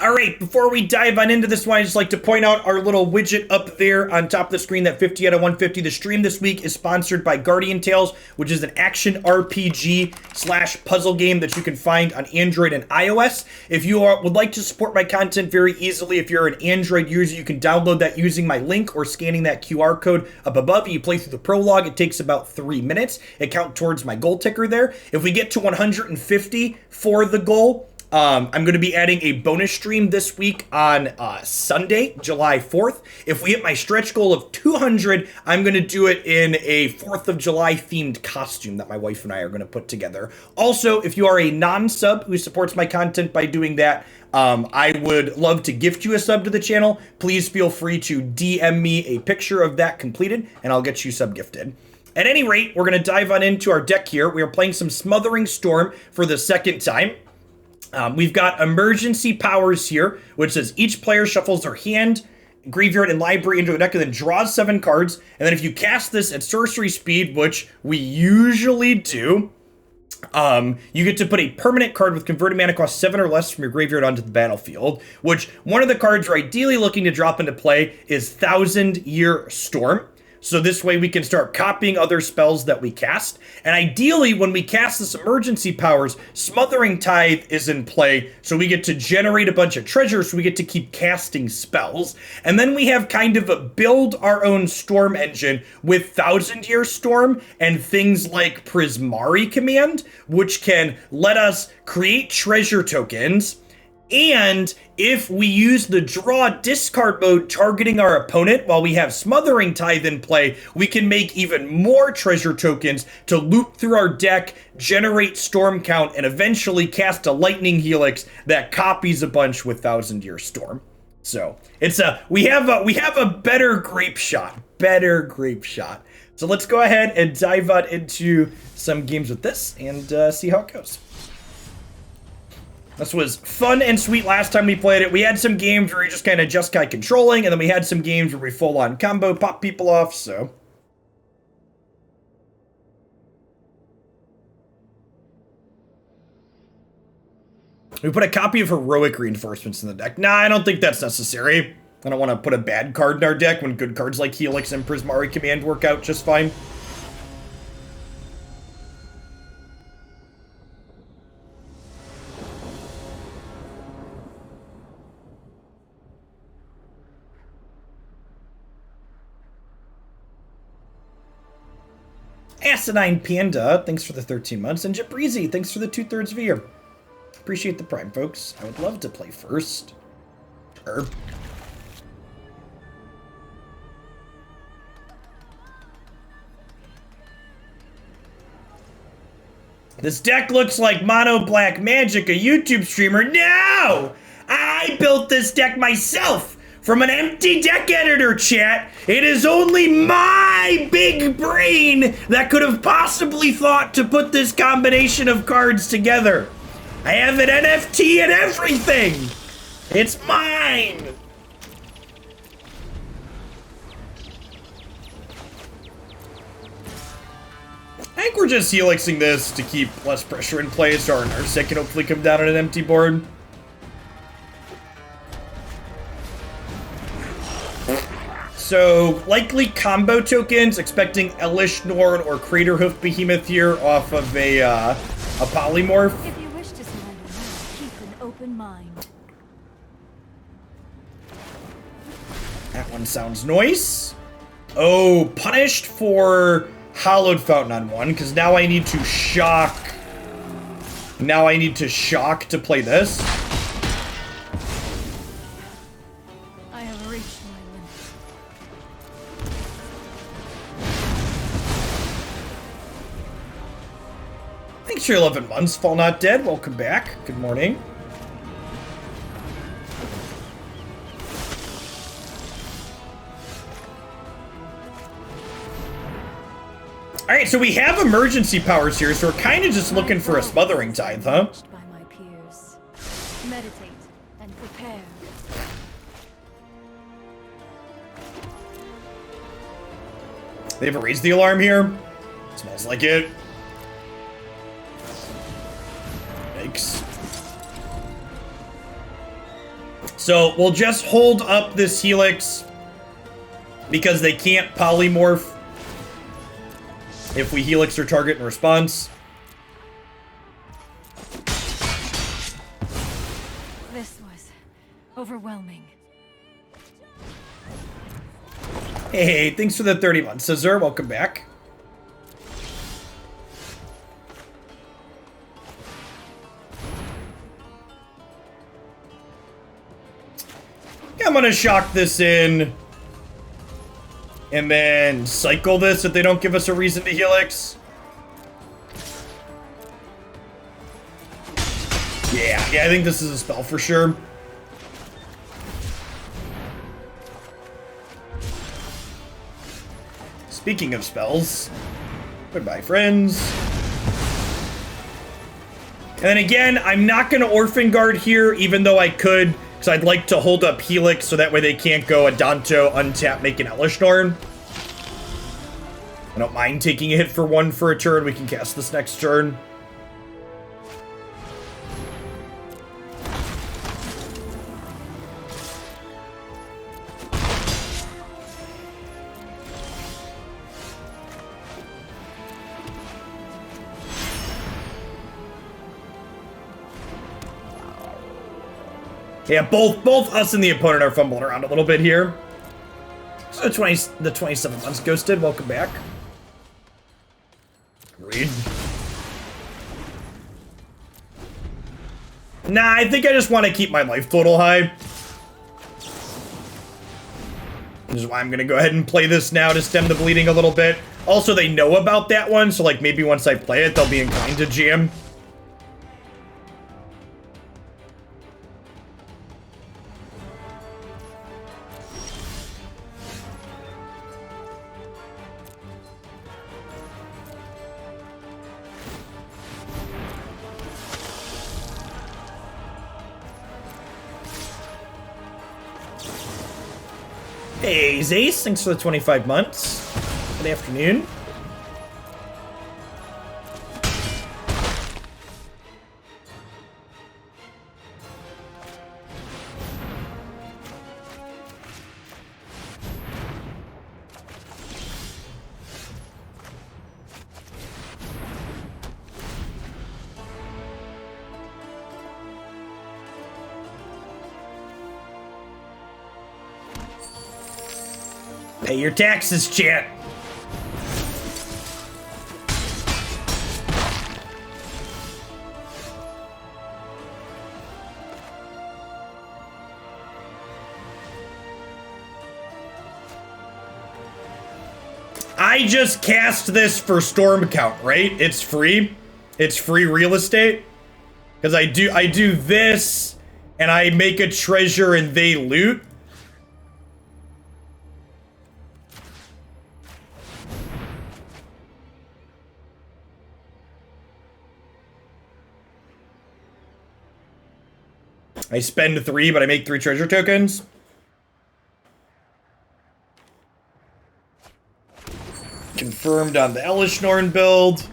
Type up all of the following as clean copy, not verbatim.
All right, before we dive on into this one, I'd just like to point out our little widget up there on top of the screen, that 50 out of 150. The stream this week is sponsored by Guardian Tales, which is an action RPG / puzzle game that you can find on Android and iOS. If you would like to support my content very easily, if you're an Android user, you can download that using my link or scanning that QR code up above. You play through the prologue. It takes about 3 minutes. It counts towards my goal ticker there. If we get to 150 for the goal, I'm going to be adding a bonus stream this week on Sunday, July 4th. If we hit my stretch goal of 200, I'm going to do it in a 4th of July themed costume that my wife and I are going to put together. Also, if you are a non-sub who supports my content by doing that, I would love to gift you a sub to the channel. Please feel free to DM me a picture of that completed, and I'll get you sub gifted. At any rate, we're going to dive on into our deck here. We are playing some Smothering Storm for the second time. We've got emergency powers here, which says each player shuffles their hand, graveyard, and library into a deck and then draws 7 cards. And then if you cast this at sorcery speed, which we usually do, you get to put a permanent card with converted mana cost 7 or less from your graveyard onto the battlefield, which one of the cards we're ideally looking to drop into play is 1,000-Year Storm. So this way we can start copying other spells that we cast. And ideally, when we cast this emergency powers, Smothering Tithe is in play. So we get to generate a bunch of treasure, so we get to keep casting spells. And then we have kind of a build our own storm engine with 1,000-Year Storm and things like Prismari Command, which can let us create treasure tokens. And if we use the draw discard mode targeting our opponent while we have Smothering Tithe in play, we can make even more treasure tokens to loop through our deck, generate storm count, and eventually cast a Lightning Helix that copies a bunch with 1,000-Year Storm. So it's we have a better grape shot. So let's go ahead and dive on into some games with this and see how it goes. This was fun and sweet last time we played it. We had some games where we just kind of Jeskai controlling, and then we had some games where we full-on combo pop people off, so. We put a copy of Heroic Reinforcements in the deck. Nah, I don't think that's necessary. I don't want to put a bad card in our deck when good cards like Helix and Prismari Command work out just fine. Acidine Panda, thanks for the 13 months. And Jabrizi, thanks for the 2/3 of a year. Appreciate the prime, folks. I would love to play first. Sure. This deck looks like Mono Black Magic, a YouTube streamer. No! I built this deck myself! From an empty deck editor, chat. It is only my big brain that could have possibly thought to put this combination of cards together. I have an NFT and everything. It's mine. I think we're just helixing this to keep less pressure in play so our Narset can hopefully come down on an empty board. So, likely combo tokens, expecting Elesh, Norn, or Craterhoof Behemoth here off of a Polymorph. If you wish to surrender, keep an open mind. That one sounds nice. Oh, punished for Hallowed Fountain on one, because now I need to shock. Now I need to shock to play this. Thanks for 11 months, Fall Not Dead. Welcome back. Good morning. Alright, so we have emergency powers here, so we're kind of just looking for a Smothering Tithe, huh? By my peers. Meditate and prepare. They have raised the alarm here. Smells like it. Yikes. So we'll just hold up this Helix because they can't polymorph if we Helix their target in response. This was overwhelming. Hey, thanks for the 30 months, Scissor. Welcome back. I'm gonna shock this in and then cycle this if they don't give us a reason to Helix. Yeah, I think this is a spell for sure. Speaking of spells, goodbye, friends. And then again, I'm not gonna Orphanguard here, even though I could. So I'd like to hold up Helix so that way they can't go Adanto, untap, make an Elesh Norn. I don't mind taking a hit for 1 for a turn. We can cast this next turn. Yeah, both us and the opponent are fumbling around a little bit here. So the 27 months ghosted. Welcome back. Read. Nah, I think I just want to keep my life total high. This is why I'm gonna go ahead and play this now to stem the bleeding a little bit. Also, they know about that one, so like maybe once I play it, they'll be inclined to jam. Hey, Zace, thanks for the 25 months. Good afternoon. Pay your taxes, chat. I just cast this for storm count, right? It's free. It's free real estate. Because I do this, and I make a treasure and they loot. I spend 3, but I make 3 treasure tokens. Confirmed on the Elesh Norn build.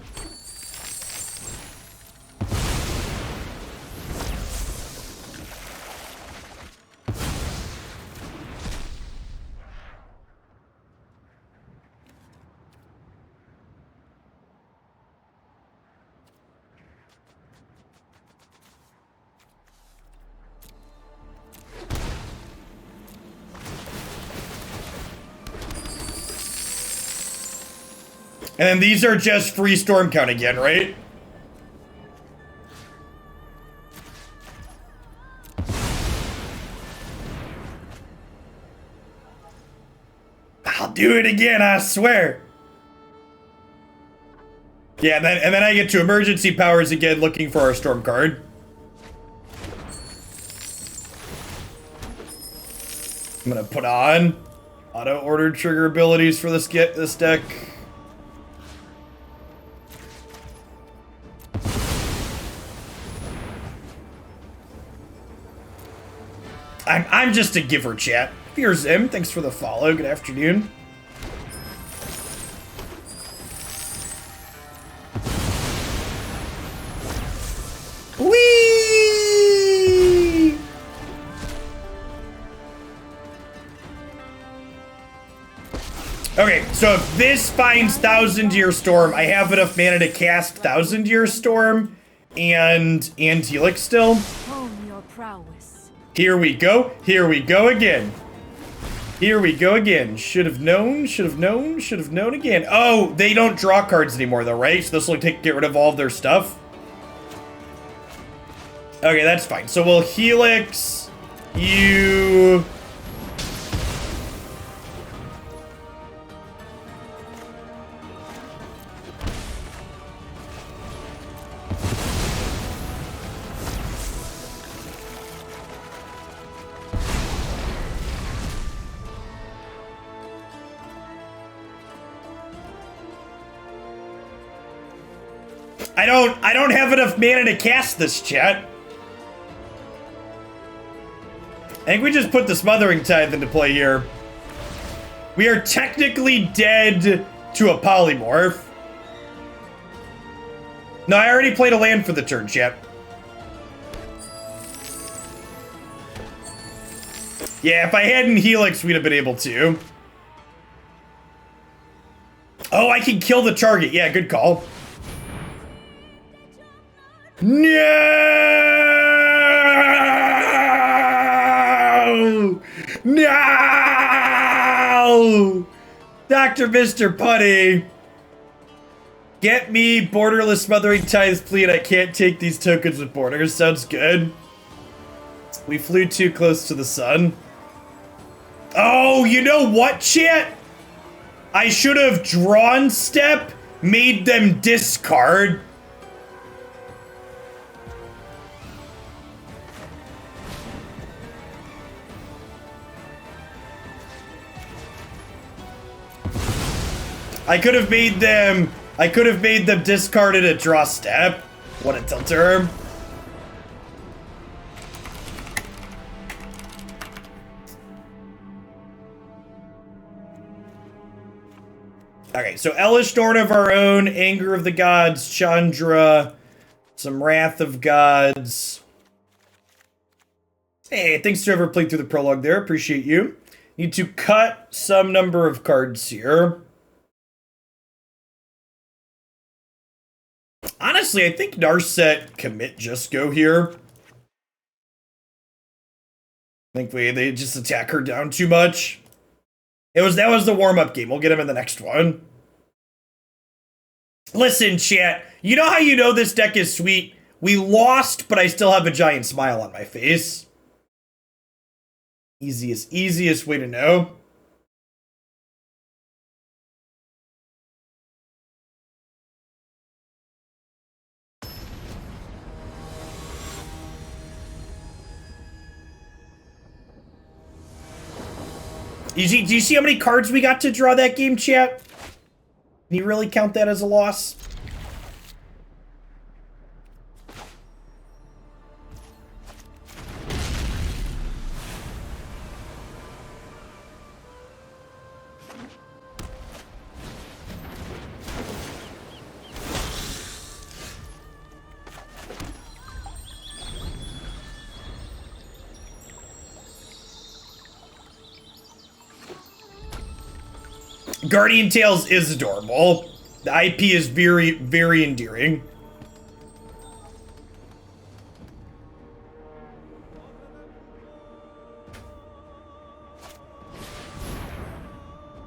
And then these are just free storm count again, right? I'll do it again, I swear. Yeah, and then I get to emergency powers again looking for our storm card. I'm gonna put on auto order trigger abilities for this deck. I'm just a giver, chat. Fear Zim, thanks for the follow. Good afternoon. Whee! Okay, so if this finds Thousand Year Storm, I have enough mana to cast Thousand Year Storm and Helix still. Hone your prowess. Here we go. Here we go again. Here we go again. Should have known, should have known, should have known again. Oh, they don't draw cards anymore though, right? So this will get rid of all of their stuff. Okay, that's fine. So we'll Helix you. I don't have enough mana to cast this, chat. I think we just put the Smothering Tithe into play here. We are technically dead to a Polymorph. No, I already played a land for the turn, chat. Yeah, if I hadn't Helix, we'd have been able to. Oh, I can kill the target. Yeah, good call. No! No! Dr. Mr. Putty! Get me borderless Smothering Tithe, please. I can't take these tokens with borders. Sounds good. We flew too close to the sun. Oh, you know what, chat? I should have drawn step, made them discard. I could have made them discard it at draw step. What a tilter. Okay, so Elesh, Norn of our own, Anger of the Gods, Chandra, some Wrath of Gods. Hey, thanks to whoever played through the prologue there. Appreciate you. Need to cut some number of cards here. Honestly, I think Narset commit just go here. I think they just attack her down too much. That was the warm-up game. We'll get him in the next one. Listen, chat. You know how you know this deck is sweet? We lost, but I still have a giant smile on my face. Easiest way to know. Do you see how many cards we got to draw that game, chat? Can you really count that as a loss? Guardian Tales is adorable. The IP is very, very endearing.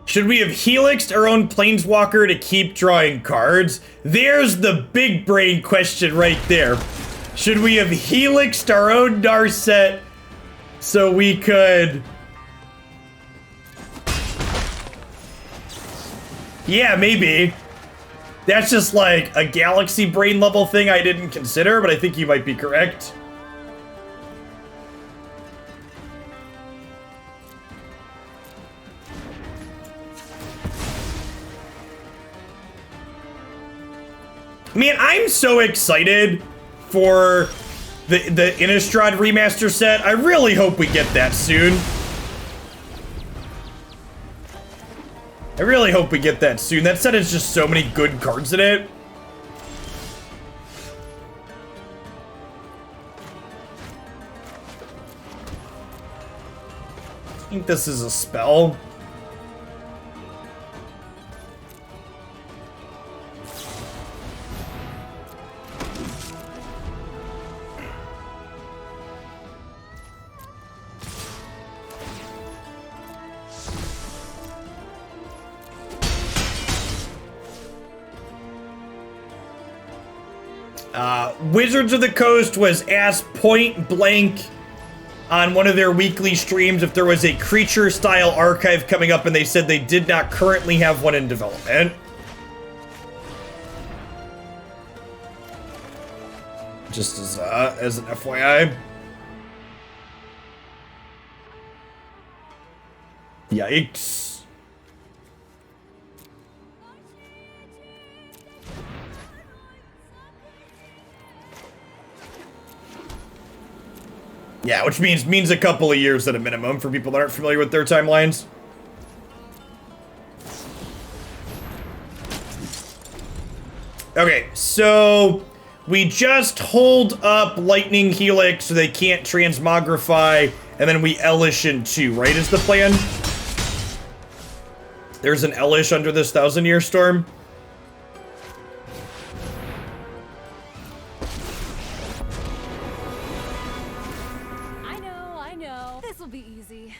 Should we have helixed our own Planeswalker to keep drawing cards? There's the big brain question right there. Should we have helixed our own Narset so we could... Yeah, maybe. That's just like a galaxy brain level thing I didn't consider, but I think you might be correct. Man, I'm so excited for the Innistrad remaster set. I really hope we get that soon. I really hope we get that soon. That set has just so many good cards in it. I think this is a spell. Wizards of the Coast was asked point blank on one of their weekly streams if there was a creature style archive coming up, and they said they did not currently have one in development. Just as an FYI. Yikes. Yeah, which means a couple of years at a minimum for people that aren't familiar with their timelines. Okay, so we just hold up Lightning Helix so they can't transmogrify, and then we Elesh in 2, right, is the plan? There's an Elesh under this 1,000-year storm. I know. This will be easy.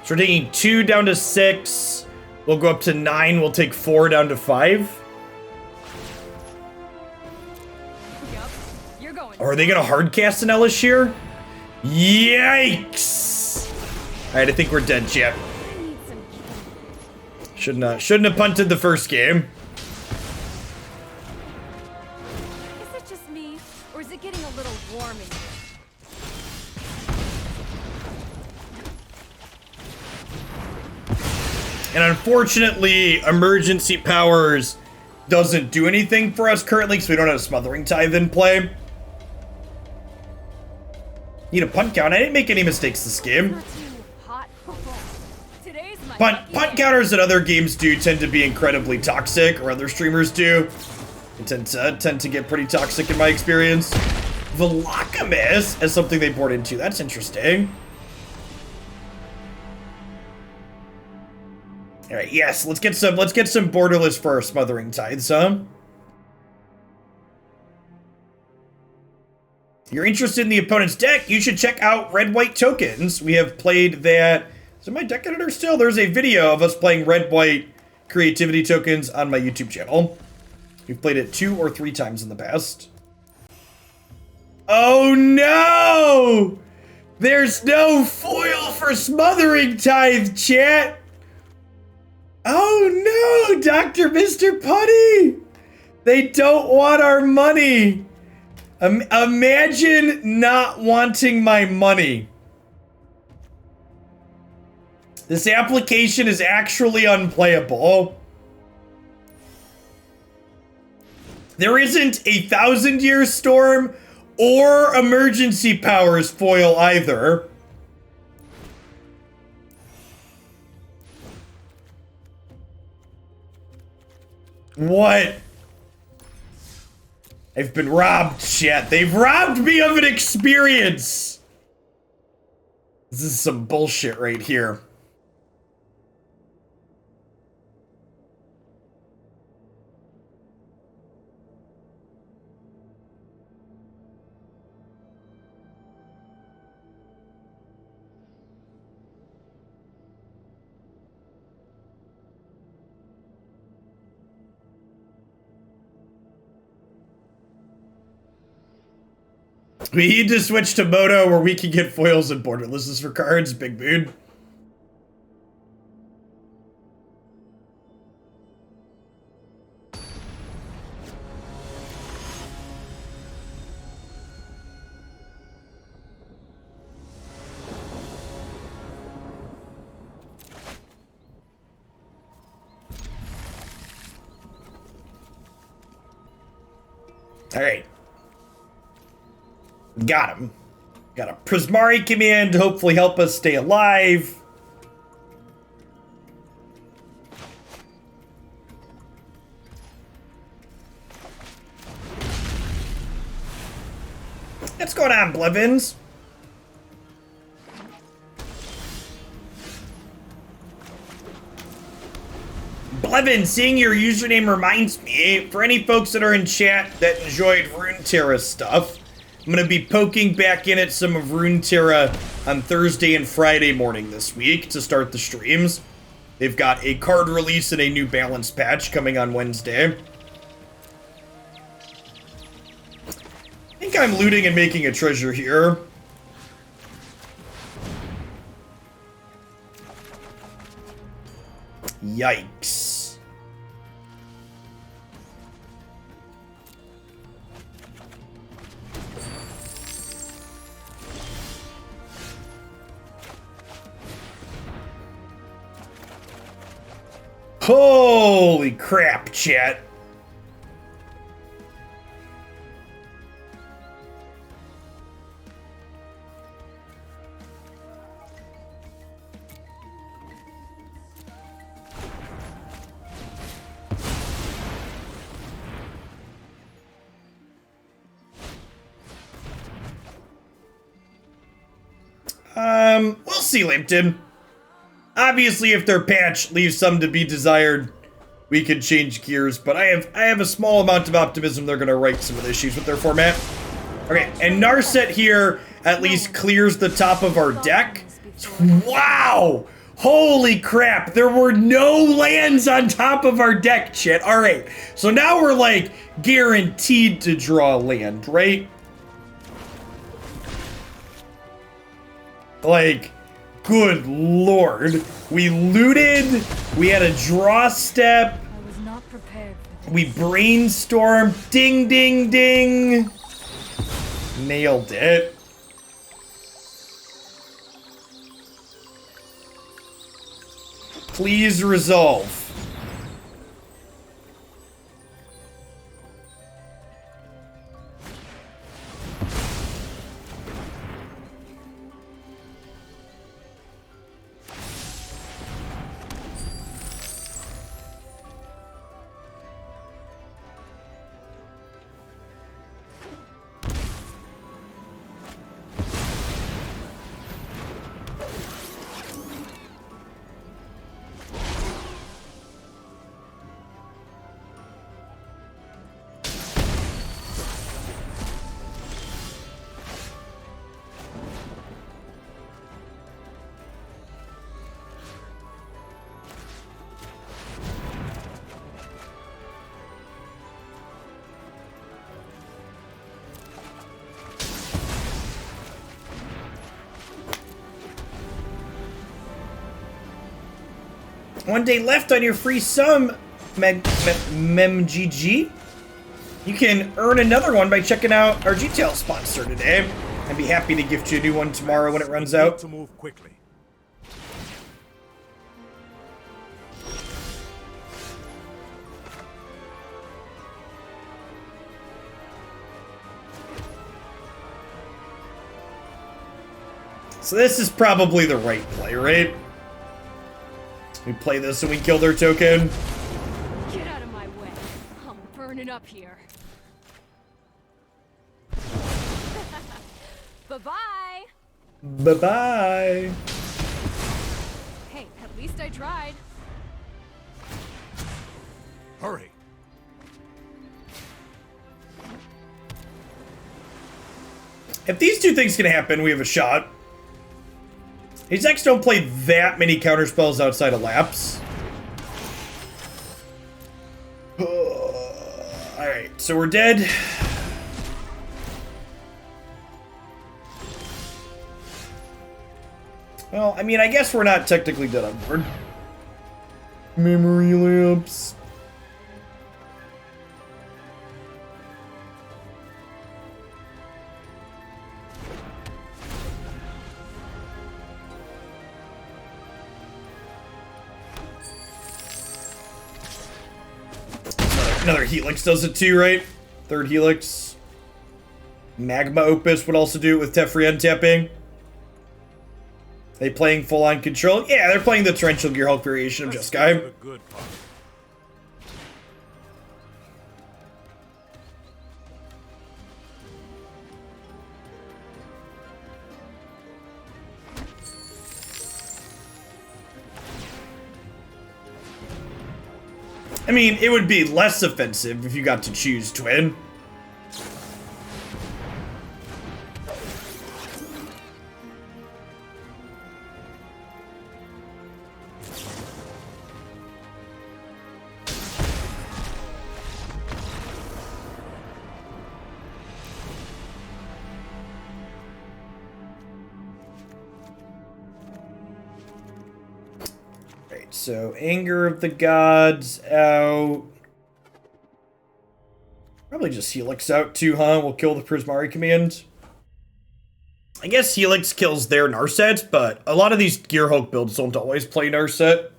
So we're taking 2 down to 6. We'll go up to 9. We'll take 4 down to 5. Yep. You're going. Or are they gonna hardcast an Elesh here? Yikes! Alright, I think we're dead, chat. I need some. Shouldn't have punted the first game. Is it just me, or is it getting a little warm in here? And unfortunately, emergency powers doesn't do anything for us currently because we don't have Smothering Tithe in play. Need a punt count. I didn't make any mistakes this game. Not too hot. Today's my Punt counters that other games do tend to be incredibly toxic, or other streamers do. They tend to get pretty toxic in my experience. Velocamist as something they board into. That's interesting. All right, yes, let's get some borderless for our Smothering Tithes, huh? If you're interested in the opponent's deck, you should check out Red-White Tokens. We have played that. Is it my deck editor still? There's a video of us playing Red-White Creativity Tokens on my YouTube channel. We've played it 2 or 3 times in the past. Oh no! There's no foil for Smothering Tithe, chat! Oh no, Dr. Mr. Putty! They don't want our money! Imagine not wanting my money. This application is actually unplayable. There isn't a 1,000-year storm or emergency powers foil either. What? I've been robbed, chat. They've robbed me of an experience. This is some bullshit right here. We need to switch to Moto where we can get foils and borderlesses for cards, big mood. All right. Got him. Got a Prismari Command to hopefully help us stay alive. What's going on, Blevins? Clevin, seeing your username reminds me, for any folks that are in chat that enjoyed Runeterra stuff, I'm going to be poking back in at some of Runeterra on Thursday and Friday morning this week to start the streams. They've got a card release and a new balance patch coming on Wednesday. I think I'm looting and making a treasure here. Yikes. Holy crap, chat. We'll see, Limpton. Obviously, if their patch leaves some to be desired, we could change gears, but I have a small amount of optimism they're gonna right some of the issues with their format. Okay, and Narset here at least clears the top of our deck. Wow! Holy crap, there were no lands on top of our deck, chat. Alright, so now we're like guaranteed to draw a land, right? Like, good lord. We looted, we had a draw step, I was not prepared for this. we brainstormed, ding ding ding. Nailed it. Please resolve. One day left on your free sum, MemGG. You can earn another one by checking out our GTL sponsor today. I'd be happy to gift you a new one tomorrow when it runs out. To move quickly. So this is probably the right play, right? We play this and we kill their token. Get out of my way. I'm burning up here. Bye-bye. Bye-bye. Hey, at least I tried. Hurry. If these two things can happen, we have a shot. These decks don't play that many counterspells outside of Lapse. Alright, so we're dead. Well, I mean, I guess we're not technically dead on board. Memory lapse. Another Helix does it too, right? Third Helix. Magma Opus would also do it with Teferi untapping. They playing full-on control? Yeah, they're playing the Torrential Gearhulk variation of Jeskai. The good part. I mean, it would be less offensive if you got to choose Twin. So, Anger of the Gods out. Probably just Helix out too, huh? We'll kill the Prismari Command. I guess Helix kills their Narset, but a lot of these Gearhulk builds don't always play Narset.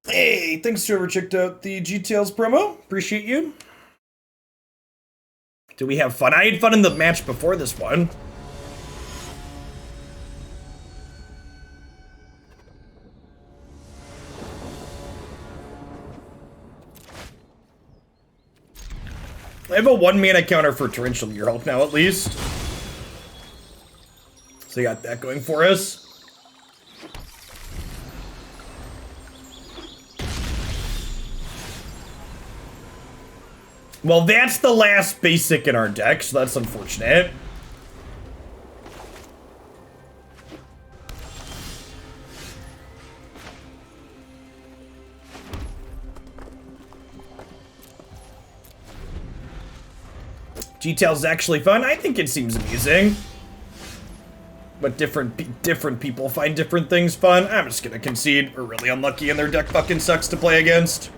Hey, thanks to whoever checked out the G-Tails promo. Appreciate you. Do we have fun? I had fun in the match before this one. I have a 1-mana counter for Torrential Gearhulk now, at least. So we got that going for us. Well, that's the last basic in our deck, so that's unfortunate. G-Tails is actually fun. I think it seems amusing. But different people find different things fun. I'm just gonna concede. We're really unlucky and their deck fucking sucks to play against.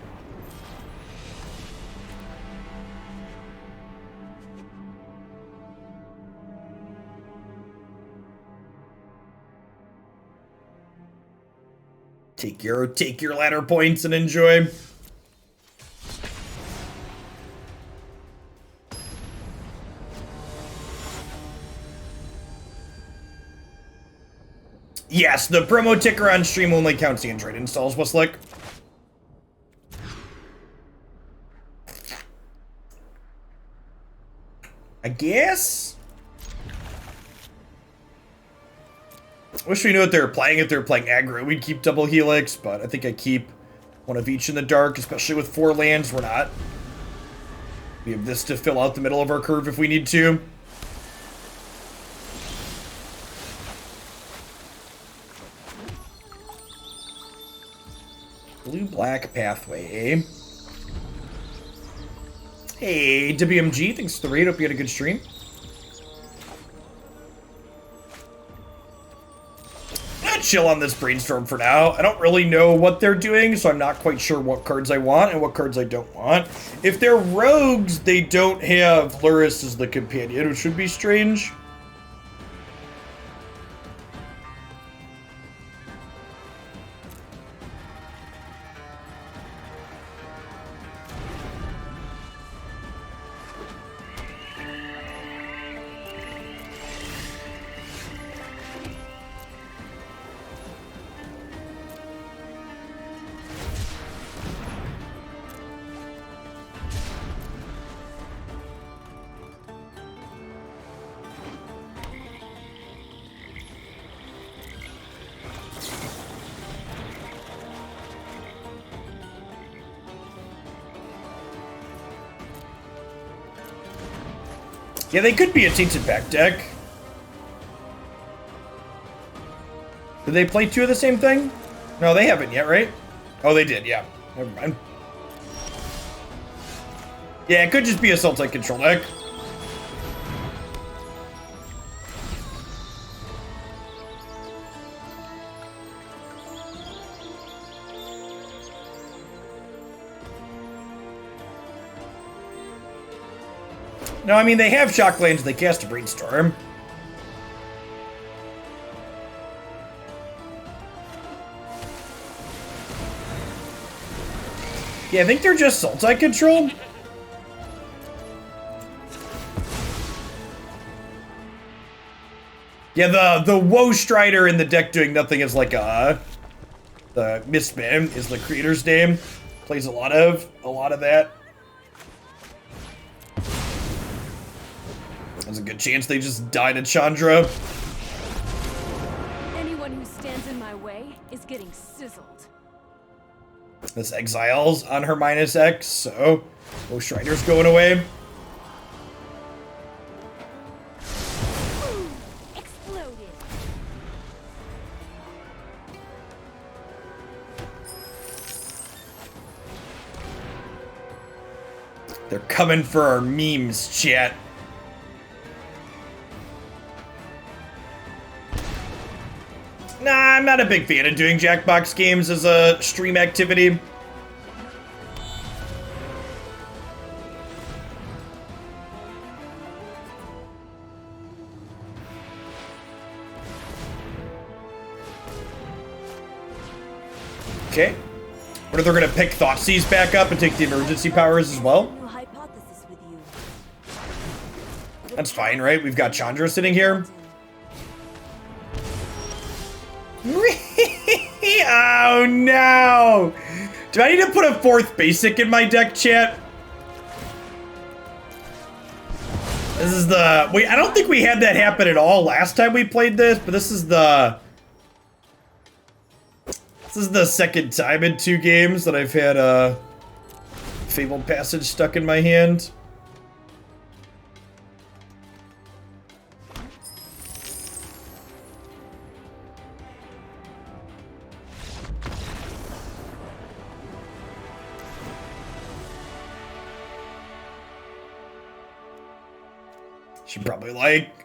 Take your ladder points and enjoy. Yes, the promo ticker on stream only counts Android installs, Westlake. I guess? Wish we knew what they were playing. If they were playing aggro, we'd keep double Helix, but I think I keep one of each in the dark, especially with 4 lands. We're not. We have this to fill out the middle of our curve if we need to. Blue-black pathway, eh? Hey, WMG, thanks for the raid. Hope you had a good stream. Chill on this Brainstorm for now. I don't really know what they're doing, so I'm not quite sure what cards I want and what cards I don't want. If they're rogues, they don't have Luris as the companion, which would be strange. Yeah, they could be a Tainted Pact deck. Did they play 2 of the same thing? No, they haven't yet, right? Oh, they did, yeah. Never mind. Yeah, it could just be a Sultai control deck. No, I mean, they have shock lands, they cast a Brainstorm. Yeah, I think they're just Sultai control. Yeah, the Woe Strider in the deck doing nothing is like the Mistman is the creator's name. Plays a lot of that. There's a good chance they just die to Chandra. Anyone who stands in my way is getting sizzled. This Exile's on her -X, so both Shriners going away. Boom! Exploded. They're coming for our memes, chat. Nah, I'm not a big fan of doing Jackbox games as a stream activity. Okay. What if they're gonna pick Thoughtseize back up and take the emergency powers as well? New hypothesis with you. That's fine, right? We've got Chandra sitting here. Oh no! Do I need to put a 4th basic in my deck, chat? This is the... Wait, I don't think we had that happen at all last time we played this, but this is the... This is the second time in 2 games that I've had a Fabled Passage stuck in my hand. Should probably, like,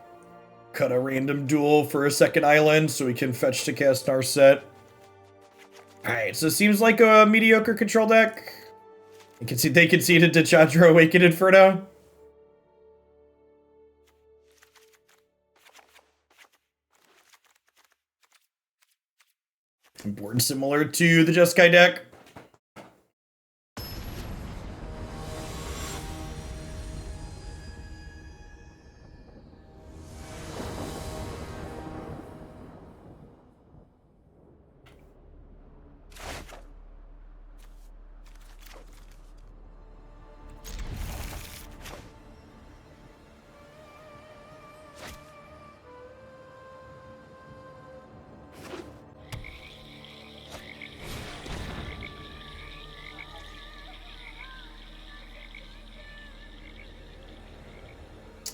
cut a random duel for a second island so we can fetch to cast Narset. Alright, so it seems like a mediocre control deck. You can see they conceded to Chandra Awakened Inferno. Board similar to the Jeskai deck.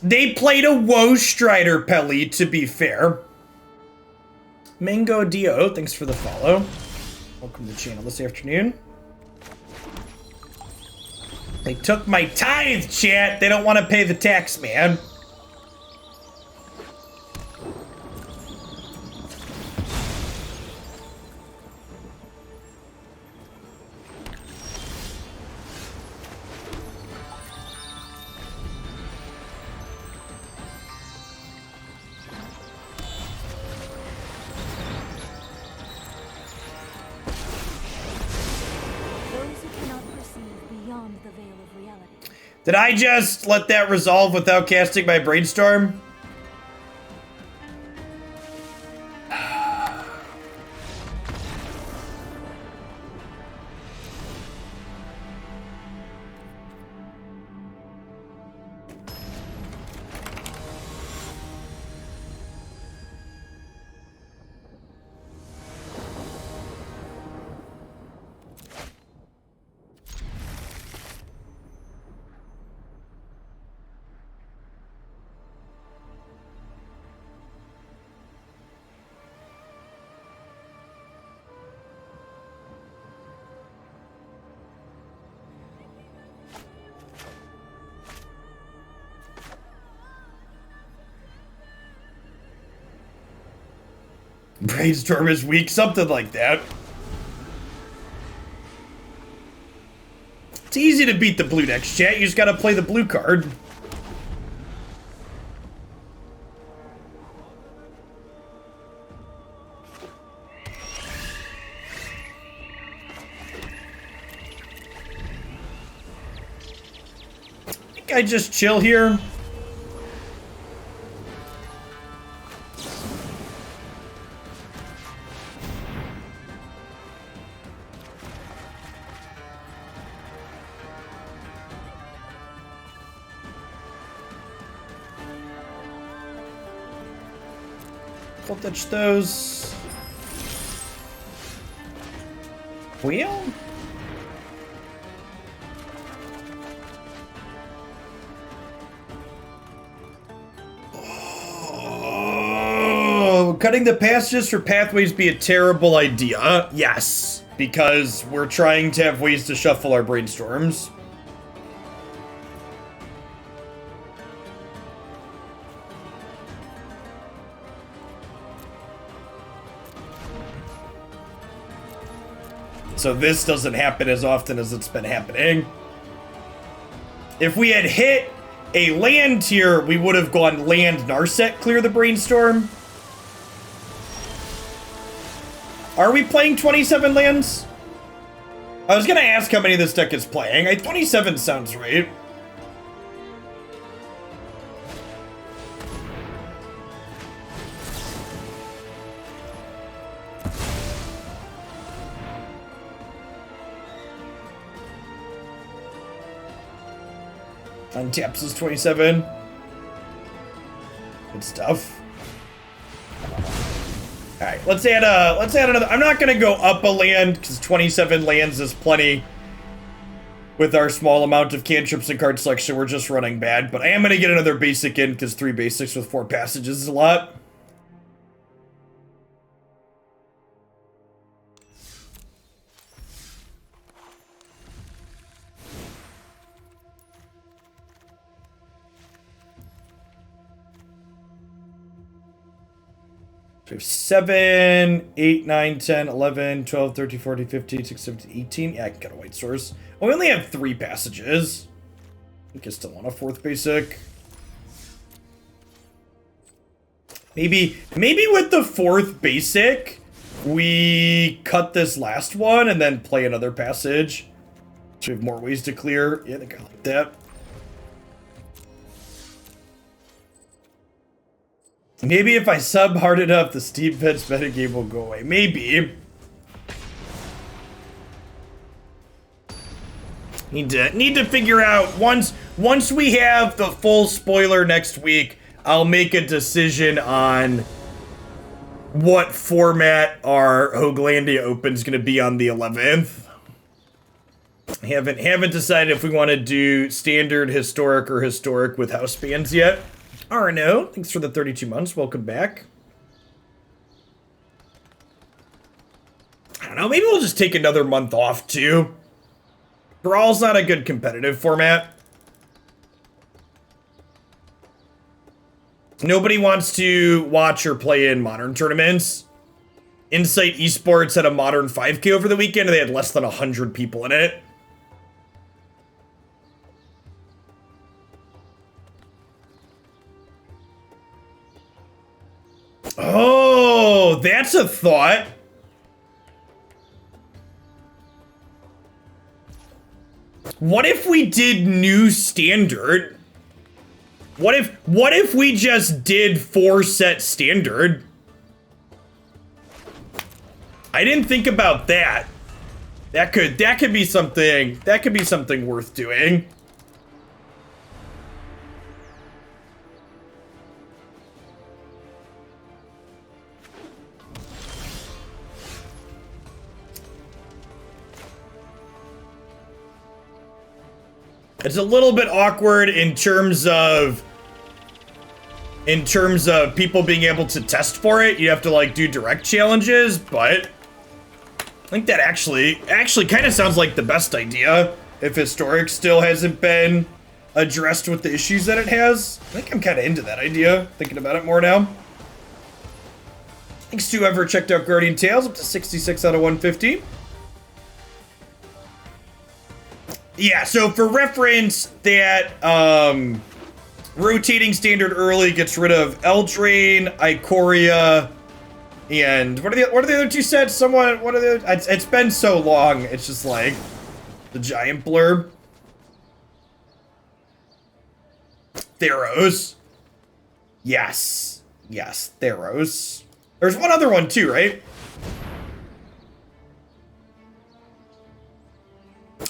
They played a Woe Strider, Pelly, to be fair. Mango Dio, thanks for the follow. Welcome to the channel this afternoon. They took my tithe, chat. They don't want to pay the tax, man. Did I just let that resolve without casting my Brainstorm? Brainstorm is weak, something like that. It's easy to beat the blue decks, chat. You just gotta play the blue card. I think I just chill here. Voltage those. Wheel? Oh, cutting the passages for pathways be a terrible idea. Yes, because we're trying to have ways to shuffle our brainstorms. So this doesn't happen as often as it's been happening. If we had hit a land here, we would have gone land Narset, clear the brainstorm. Are we playing 27 lands? I was gonna ask how many this deck is playing. 27 sounds right. Untaps is 27. Good stuff. Alright, let's add another. I'm not gonna go up a land because 27 lands is plenty. With our small amount of cantrips and card selection, we're just running bad. But I am gonna get another basic in because 3 basics with 4 passages is a lot. So we have 7, 8, 9, 10, 11, 12, 13, 14, 15, 16, 17, 18. Yeah, I can get a white source. Well, we only have 3 passages. I think I still want a 4th basic. Maybe with the 4th basic, we cut this last one and then play another passage. So we have more ways to clear. Yeah, I think I like that. Maybe if I sub hard enough, the Steep Pitch metagame will go away. Maybe. Need to figure out once we have the full spoiler next week, I'll make a decision on what format our Hoaglandia Open's gonna be on the 11th. Haven't decided if we want to do standard, historic, or historic with house bands yet. Arno, thanks for the 32 months. Welcome back. I don't know, maybe we'll just take another month off, too. Brawl's not a good competitive format. Nobody wants to watch or play in modern tournaments. Insight Esports had a modern 5K over the weekend, and they had less than 100 people in it. Oh, that's a thought. What if we did new standard? What if we just did 4-set standard? I didn't think about that. That could be something worth doing. It's a little bit awkward in terms of people being able to test for it. You have to like do direct challenges, but I think that actually kind of sounds like the best idea if historic still hasn't been addressed with the issues that it has. I think I'm kind of into that idea, thinking about it more now. Thanks to whoever checked out Guardian Tales, up to 66 out of 150. Yeah, so for reference, that rotating standard early gets rid of Eldraine, Ikoria, and what are the other 2 sets? It's been so long. It's just like the giant blurb. Theros. Yes, Theros. There's one other one too, right?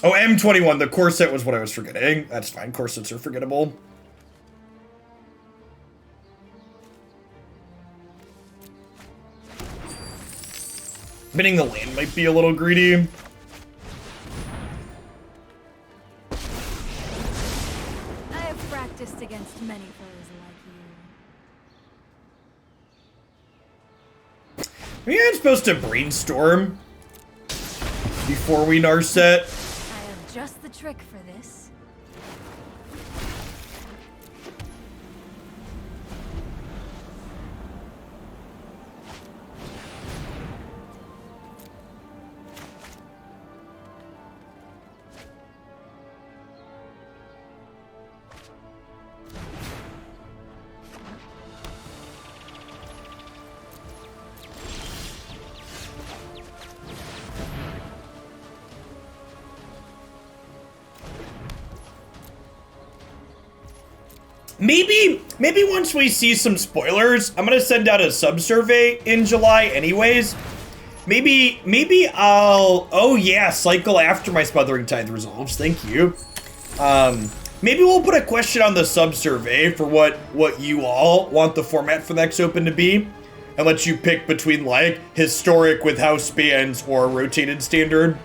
Oh, M21, the core set was what I was forgetting. That's fine, core sets are forgettable. Spinning the land might be a little greedy. I have practiced against many foes like you. Maybe I'm supposed to brainstorm before we Narset. I have just the trick for this. Maybe once we see some spoilers, I'm gonna send out a sub-survey in July anyways. Maybe I'll, oh yeah, cycle after my Smothering Tithe resolves, thank you. Maybe we'll put a question on the sub-survey for what you all want the format for the next Open to be, and let you pick between like historic with house bands or rotated standard.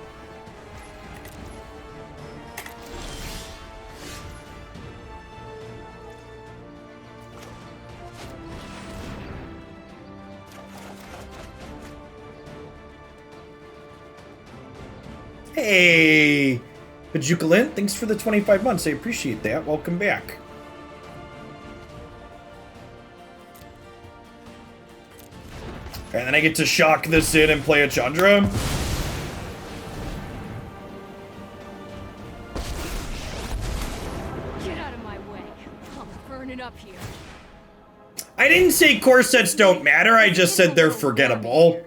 Hey, Bajukalin, thanks for the 25 months. I appreciate that. Welcome back. And then I get to shock this in and play a Chandra. Get out of my way. I'm burning up here. I didn't say core sets don't matter. I just said they're forgettable.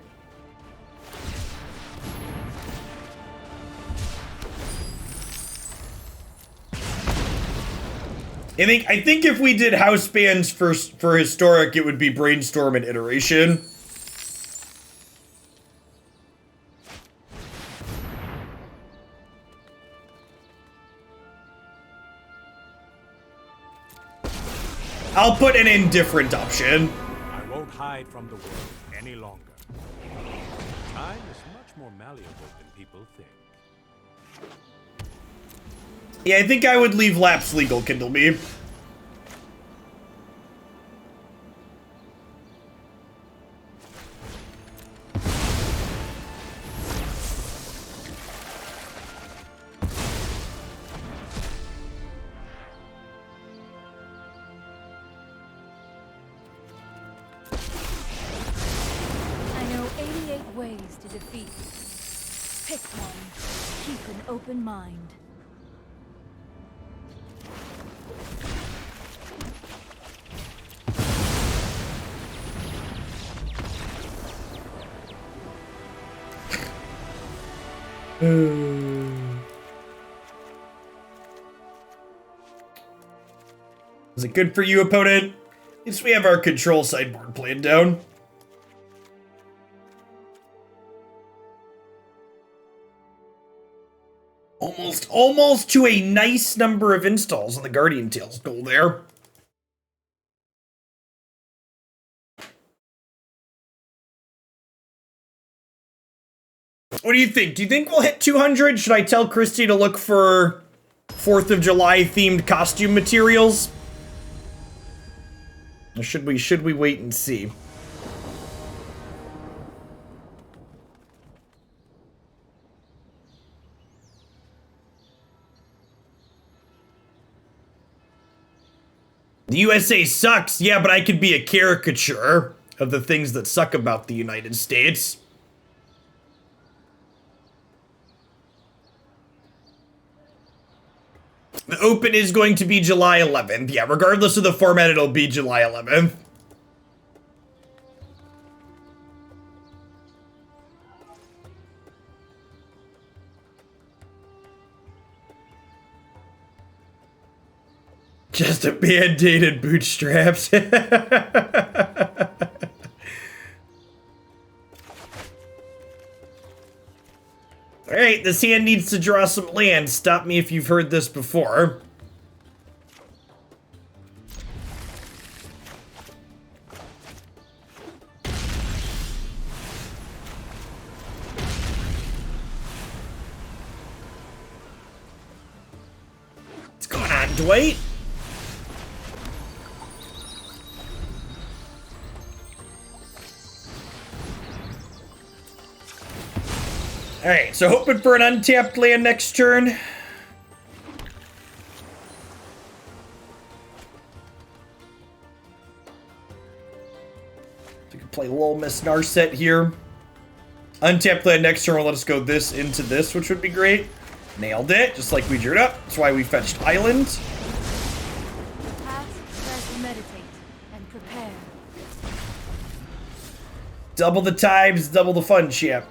I think if we did house bands for historic, it would be Brainstorm and Iteration. I'll put an indifferent option. I won't hide from the world any longer. Time is much more malleable than people think. Yeah, I think I would leave Lapse legal, Kindle Me. I know 88 ways to defeat. Pick one. Keep an open mind. Is it good for you, opponent? At least we have our control sideboard planned down. Almost to a nice number of installs on the Guardian Tales goal there. What do you think? Do you think we'll hit 200? Should I tell Christy to look for 4th of July themed costume materials? Or should we wait and see? The USA sucks. Yeah, but I could be a caricature of the things that suck about the United States. The Open is going to be July 11th. Yeah, regardless of the format, it'll be July 11th. Just a band-aid and bootstraps. Alright, this hand needs to draw some land. Stop me if you've heard this before. Dwight? Alright, so hoping for an untapped land next turn. We can play Lil Miss Narset here. Untapped land next turn will let us go this into this, which would be great. Nailed it, just like we drew it up. That's why we fetched Island. Pass, meditate, and prepare. Double the times, double the fun, champ.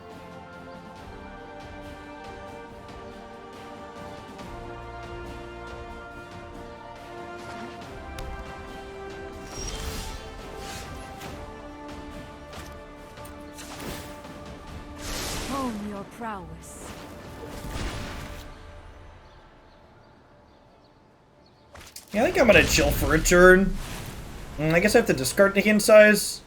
Hone your prowess. Yeah, I think I'm gonna chill for a turn. I guess I have to discard the hand size.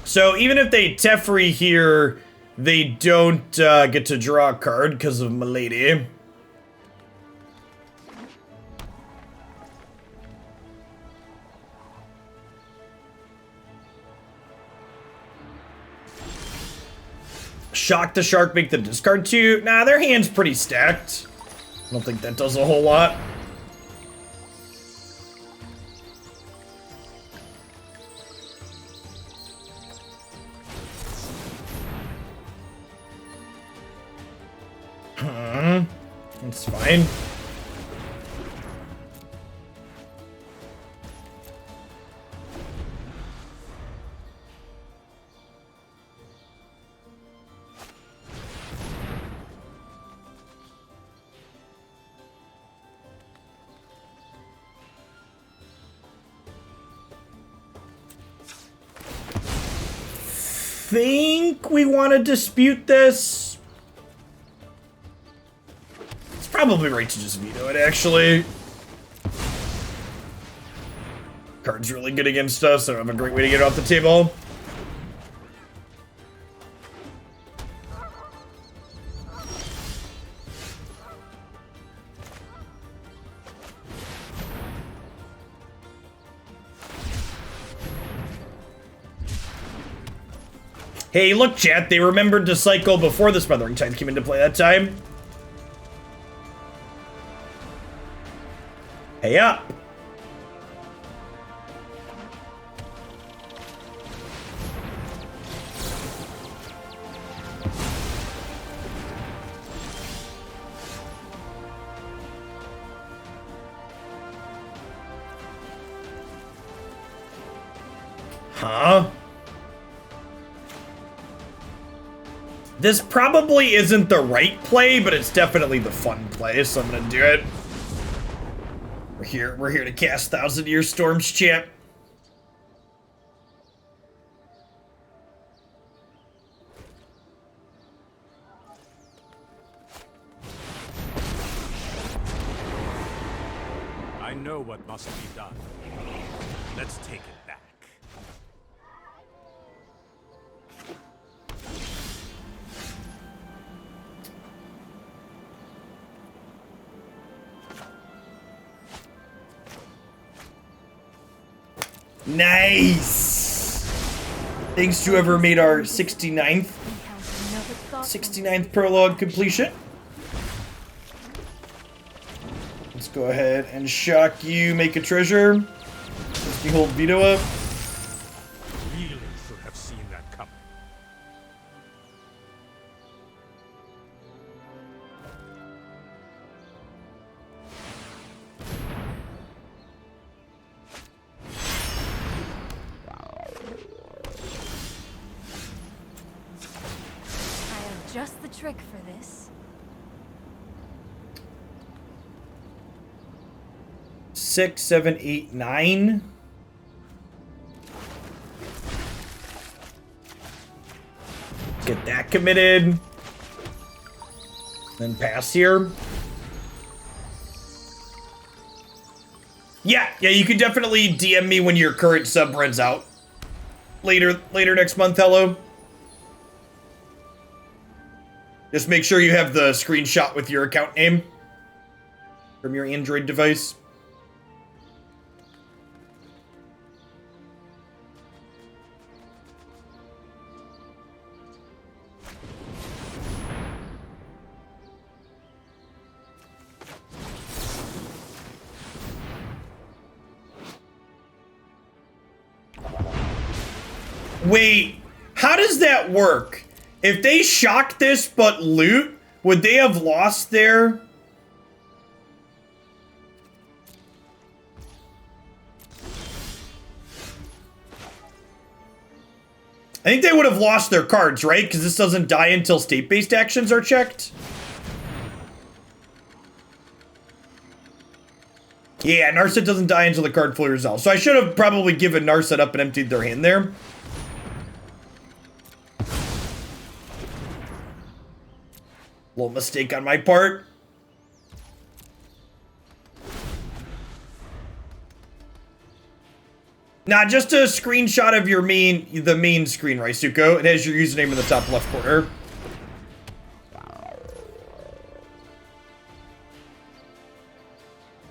So even if they Teferi here, they don't get to draw a card because of Milady. Shock the Shark, make them discard 2. Nah, their hand's pretty stacked. I don't think that does a whole lot. That's fine. Think we want to dispute this. It's probably right to just veto it, actually. Card's really good against us. I don't have a great way to get it off the table. Hey, look, chat, they remembered to cycle before the Smothering Tithe came into play that time. Hey up. Huh? This probably isn't the right play, but it's definitely the fun play, so I'm gonna do it. We're here to cast Thousand Year Storms, champ. I know what must be done. Let's take it back. Nice! Thanks to whoever made our 69th prologue completion. Let's go ahead and shock you, make a treasure. Let's behold Veto up. Really should have seen that coming. Just the trick for this. Six, 7, 8, 9. Get that committed. Then pass here. Yeah, you can definitely DM me when your current sub runs out. Later next month, hello. Just make sure you have the screenshot with your account name from your Android device. Wait, how does that work? If they shock this but loot, would they have lost their... I think they would have lost their cards, right? Because this doesn't die until state-based actions are checked. Yeah, Narset doesn't die until the card fully resolves. So I should have probably given Narset up and emptied their hand there. Little mistake on my part. Nah, just a screenshot of your the main screen, Raisuko. It has your username in the top left corner.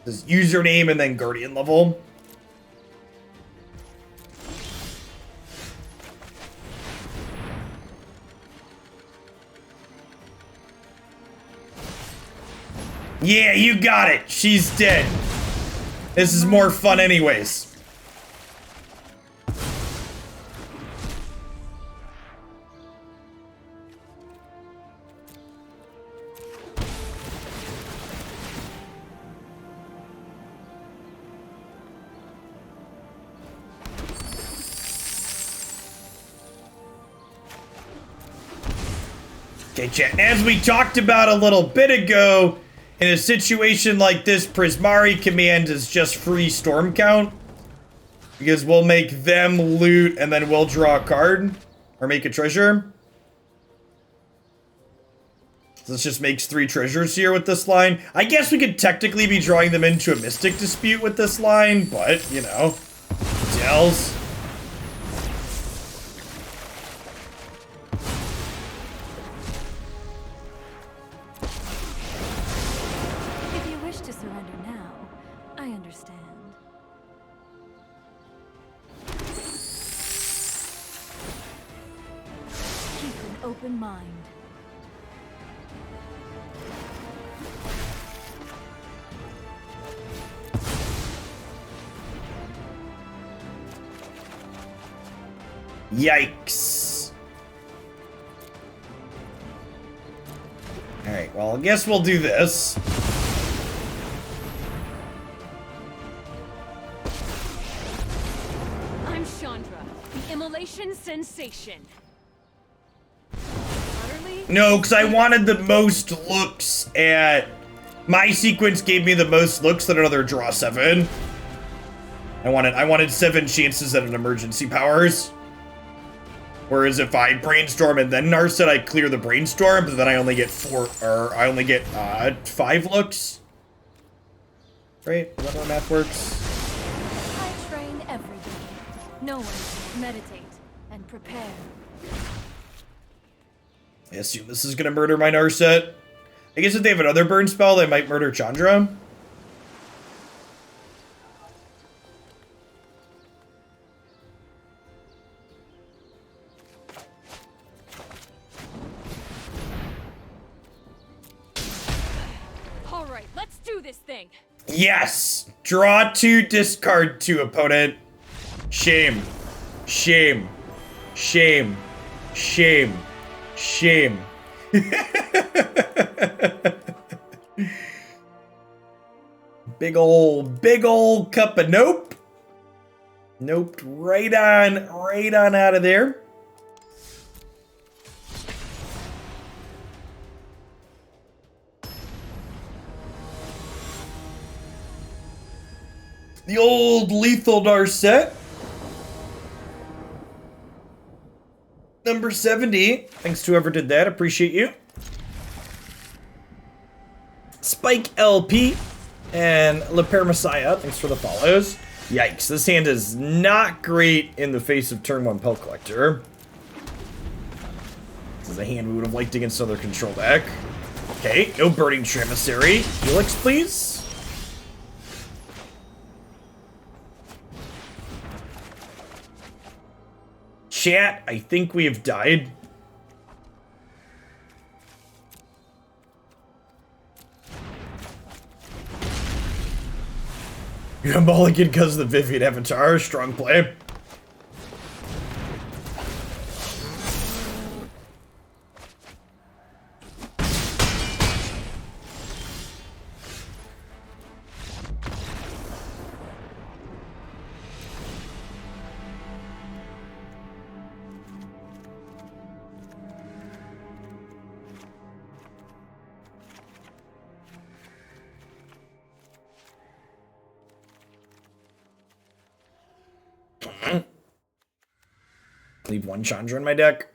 This username and then Guardian level. Yeah, you got it. She's dead. This is more fun anyways. Okay, chat. As we talked about a little bit ago, in a situation like this, Prismari Command is just free storm count. Because we'll make them loot and then we'll draw a card. Or make a treasure. So this just makes 3 treasures here with this line. I guess we could technically be drawing them into a Mystic Dispute with this line, but, you know. Details. Open mind. Yikes. Alright, well, I guess we'll do this. I'm Chandra, the immolation sensation. No, because I wanted the most looks at... My sequence gave me the most looks at another draw 7. I wanted 7 chances at an emergency powers. Whereas if I brainstorm and then Narset, I clear the brainstorm, but then I only get 5 looks. Right? Is that how math works? I train every day. No one can meditate and prepare. I assume this is gonna murder my Narset. I guess if they have another burn spell, they might murder Chandra. Alright, let's do this thing. Yes! Draw 2, discard 2, opponent. Shame. Shame. Shame. Shame. Shame. Big ol' cup of nope. Nope, right on out of there. The old lethal Narset. Number 70. Thanks to whoever did that. Appreciate you. Spike LP. And Leper Messiah, thanks for the follows. Yikes, this hand is not great in the face of turn 1 Pel Collector. This is a hand we would have liked against other control deck. Okay, no Burning Tremissary. Helix, please. Chat, I think we have died. You're a mulligan because of the Vivian Avatar. Strong play. Leave 1 Chandra in my deck.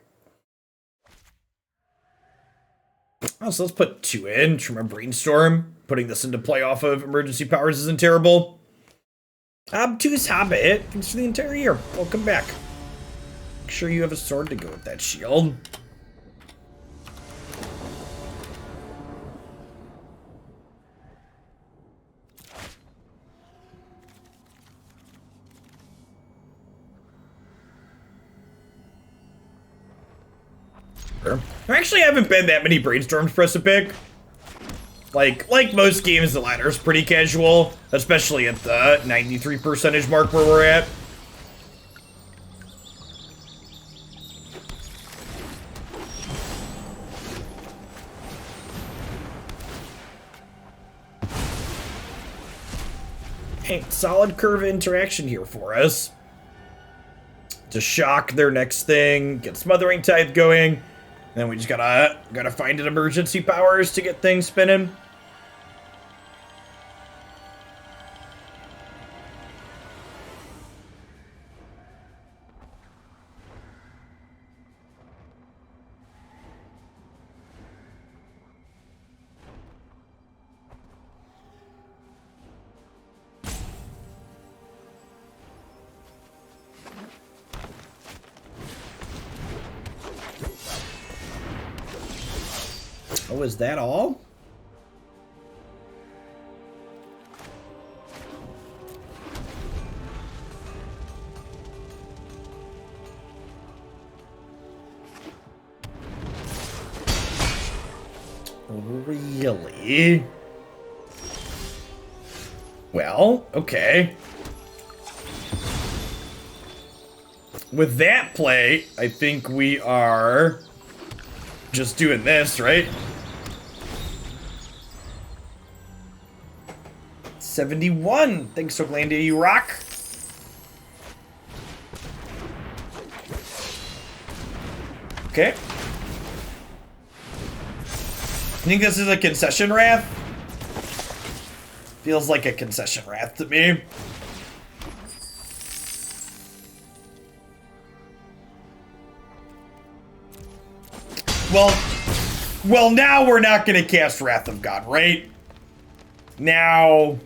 Oh, so let's put 2 in from a Brainstorm. Putting this into play off of Emergency Powers isn't terrible. Obtuse Hobbit, thanks for the entire year. Welcome back. Make sure you have a sword to go with that shield. There actually haven't been that many Brainstorms for us to pick. Like most games, the ladder's pretty casual, especially at the 93% mark where we're at. Hey, solid curve interaction here for us. To shock their next thing, get Smothering Tithe going. Then we just gotta find an Emergency Powers to get things spinning. Oh, is that all? Really? Well, okay. With that play, I think we are just doing this, right? 71. Thanks, Oaklandia, you rock. Okay. I think this is a concession wrath. Feels like a concession wrath to me. Well, now we're not gonna cast Wrath of God, right? Now,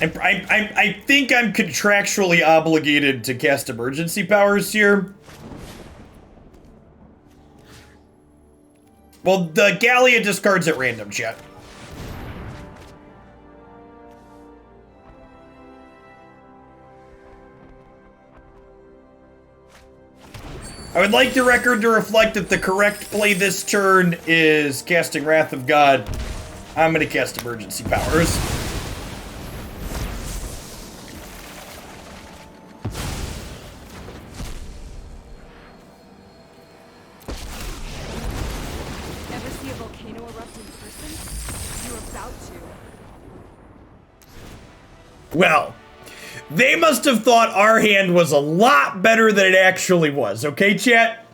I think I'm contractually obligated to cast Emergency Powers here. Well, the Gallia discards at random, chat. I would like the record to reflect that the correct play this turn is casting Wrath of God. I'm gonna cast Emergency Powers. Ever see a volcano erupt in person? You're about to. Well, they must have thought our hand was a lot better than it actually was, okay, chat?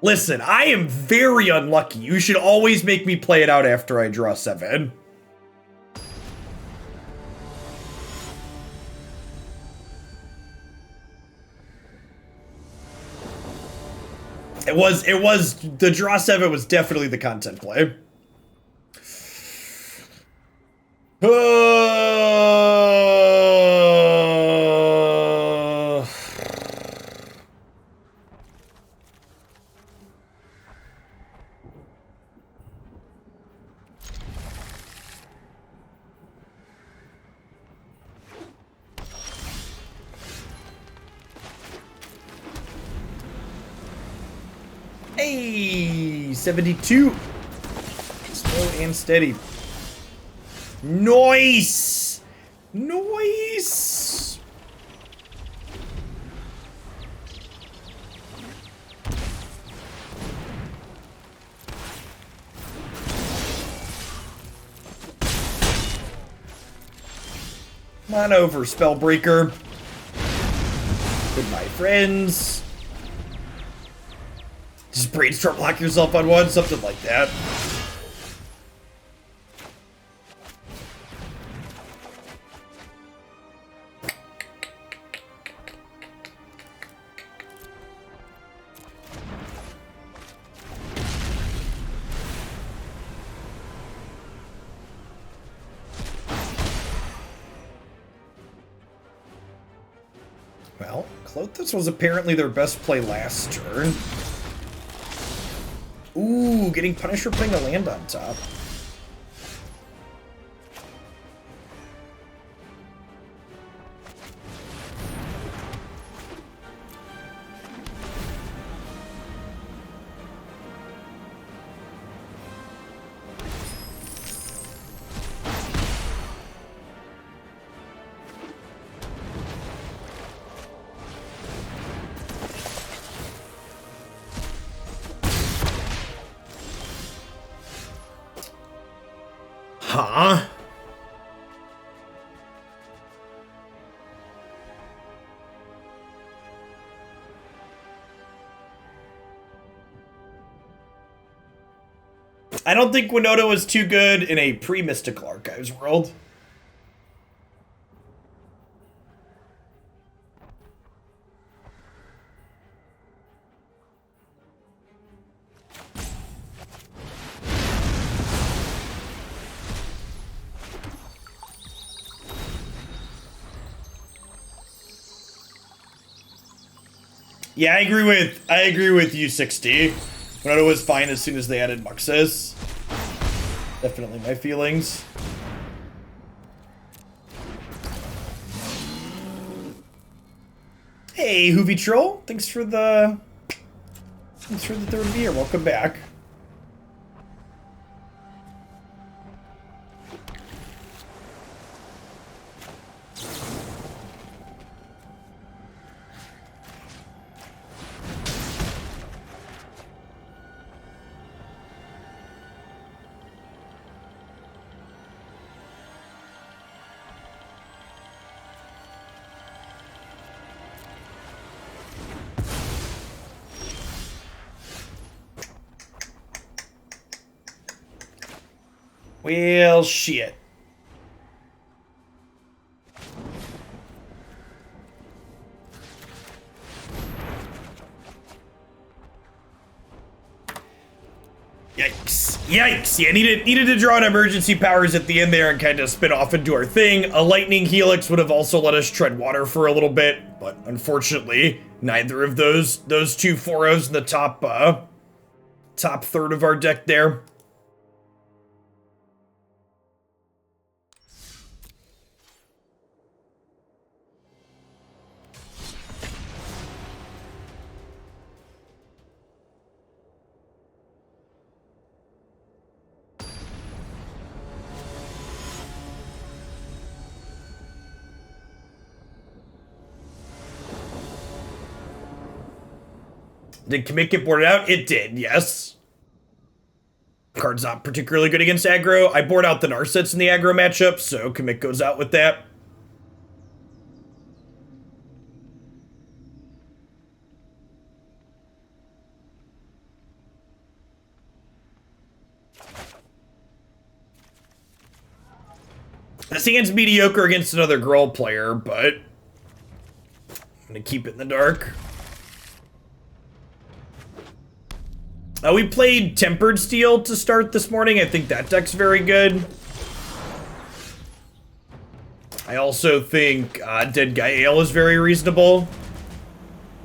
Listen, I am very unlucky. You should always make me play it out after I draw 7. The draw 7 was definitely the content play. Hey, 72. Slow and steady. Nice. Nice. Come on over, Spellbreaker. Goodbye, friends. Just brainstorm, lock yourself on one, something like that. Well, Klothys was apparently their best play last turn. Ooh, getting punished for putting a land on top. Huh? I don't think Winota was too good in a pre-Mystical Archives world. Yeah, I agree with you, 60. Winota was fine as soon as they added Muxus. Definitely my feelings. Hey, Hoovy Troll, thanks for the third beer. Welcome back. Well, shit. Yikes. Yikes. Yeah, needed to draw an emergency powers at the end there and kind of spin off into our thing. A Lightning Helix would have also let us tread water for a little bit, but unfortunately, neither of those two 4-0s in the top third of our deck there. Did Commit get boarded out? It did, yes. Card's not particularly good against aggro. I board out the Narsets in the aggro matchup, so Commit goes out with that. This hand's mediocre against another Gruul player, but I'm gonna keep it in the dark. We played Tempered Steel to start this morning. I think that deck's very good. I also think Dead Guy Ale is very reasonable.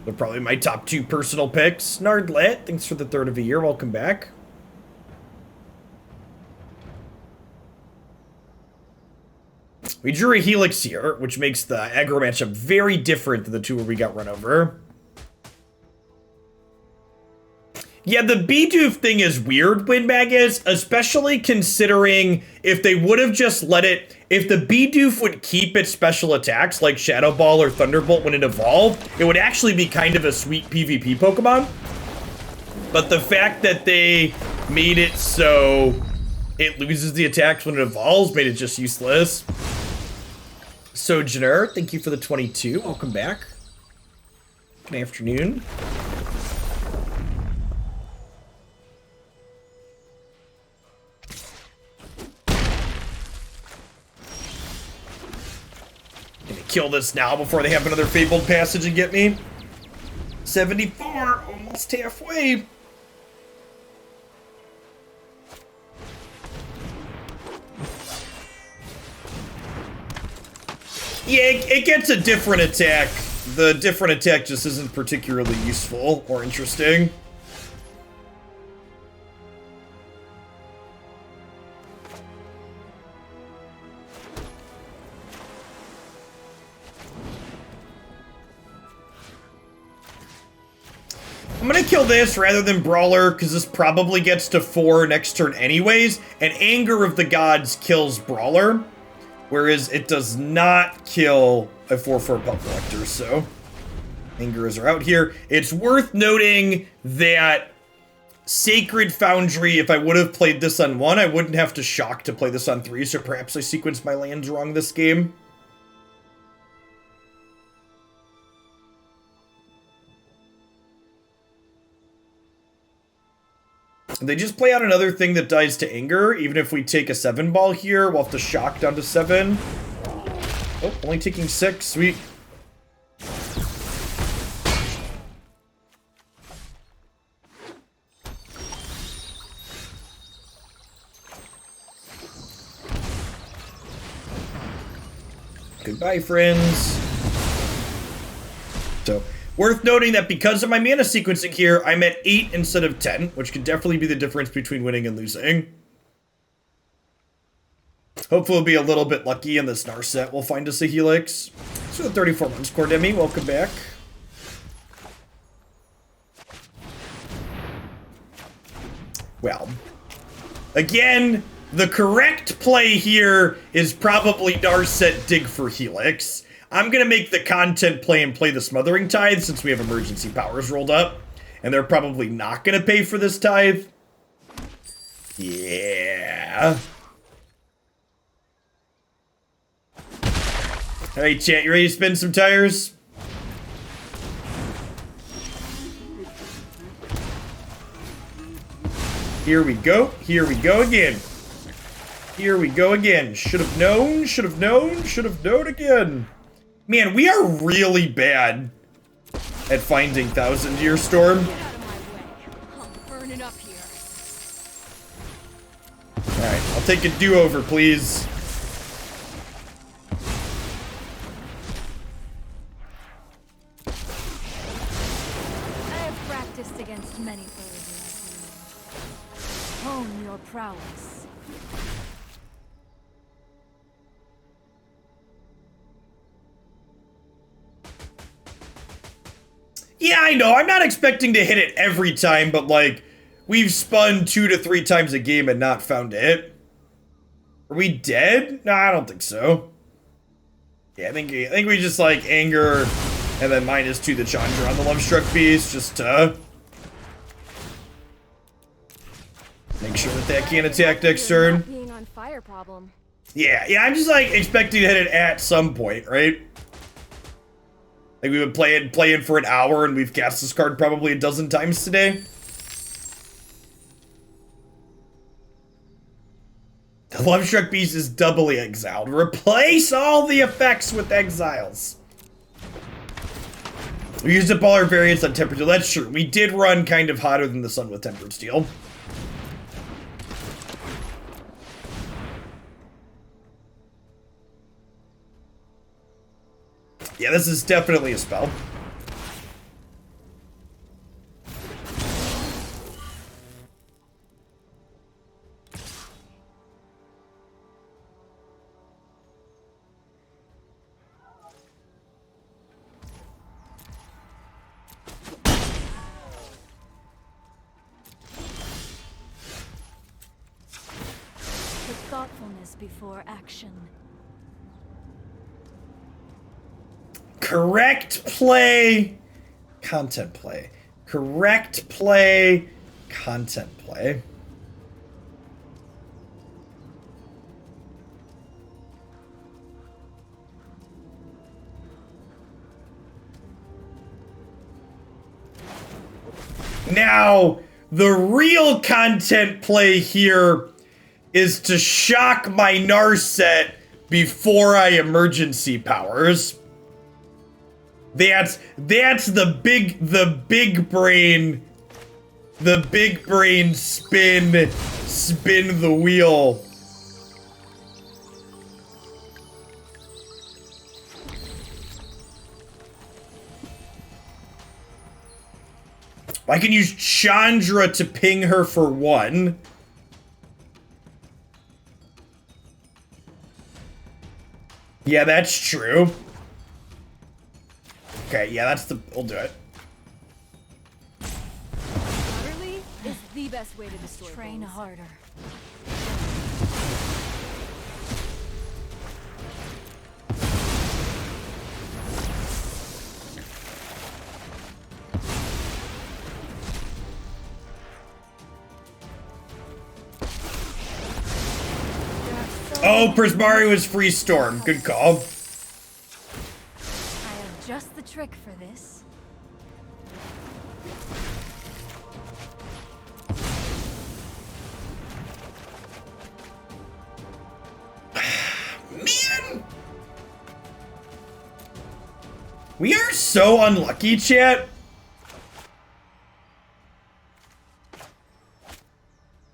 They're probably my top 2 personal picks. Nardlet, thanks for the 3rd of a year. Welcome back. We drew a Helix here, which makes the aggro matchup very different than the 2 where we got run over. Yeah, the Bidoof thing is weird, Windbag is, especially considering if they would have just let it, if the Bidoof would keep its special attacks like Shadow Ball or Thunderbolt when it evolved, it would actually be kind of a sweet PvP Pokemon. But the fact that they made it so it loses the attacks when it evolves made it just useless. Sojourner, thank you for the 22. Welcome back. Good afternoon. Gonna kill this now before they have another Fabled Passage and get me. 74, almost halfway. Yeah, it gets a different attack. The different attack just isn't particularly useful or interesting. I'm gonna kill this rather than Brawler, because this probably gets to 4 next turn anyways, and Anger of the Gods kills Brawler. Whereas it does not kill a 4/4 Pelt Collector, so Angers are out here. It's worth noting that Sacred Foundry, if I would have played this on 1, I wouldn't have to shock to play this on 3, so perhaps I sequenced my lands wrong this game. They just play out another thing that dies to Anger. Even if we take a 7 ball here, we'll have to shock down to 7. Oh, only taking 6. Sweet. Goodbye, friends. So, worth noting that because of my mana sequencing here, I'm at 8 instead of 10, which could definitely be the difference between winning and losing. Hopefully we'll be a little bit lucky and this Narset will find us a Helix. So the 34 months, Cordemi, welcome back. Well, again, the correct play here is probably Narset dig for Helix. I'm going to make the content play and play the Smothering Tithe since we have emergency powers rolled up. And they're probably not going to pay for this Tithe. Yeah. Alright, chat, you ready to spin some tires? Here we go. Here we go again. Here we go again. Should have known, should have known, should have known again. Man, we are really bad at finding Thousand Year Storm. Get out of my way. I'll burn it up here. Alright, I'll take a do-over, please. I have practiced against many foes like you. Hone your prowess. Yeah, I know. I'm not expecting to hit it every time, but like, we've spun 2 to 3 times a game and not found it. Are we dead? No, I don't think so. Yeah, I think we just like Anger and then -2 the Chandra on the Lovestruck Beast just to make sure that that can't attack next turn. Being on fire problem. Yeah, I'm just like expecting to hit it at some point, right? Like we would play it for an hour and we've cast this card probably a dozen times today. The Lovestruck Beast is doubly exiled. Replace all the effects with exiles. We used up all our variants on Tempered Steel. That's true. We did run kind of hotter than the sun with Tempered Steel. Yeah, this is definitely a spell. Put thoughtfulness before action. Correct play, content play. Correct play, content play. Now, the real content play here is to shock my Narset before I emergency powers. That's the big brain spin the wheel. I can use Chandra to ping her for 1. Yeah, that's true. Okay, yeah, we'll do it. Early is the best way to destroy. Train harder. Oh, Prismari was free storm. Good call. I have just the trick for this. Man! We are so unlucky, chat.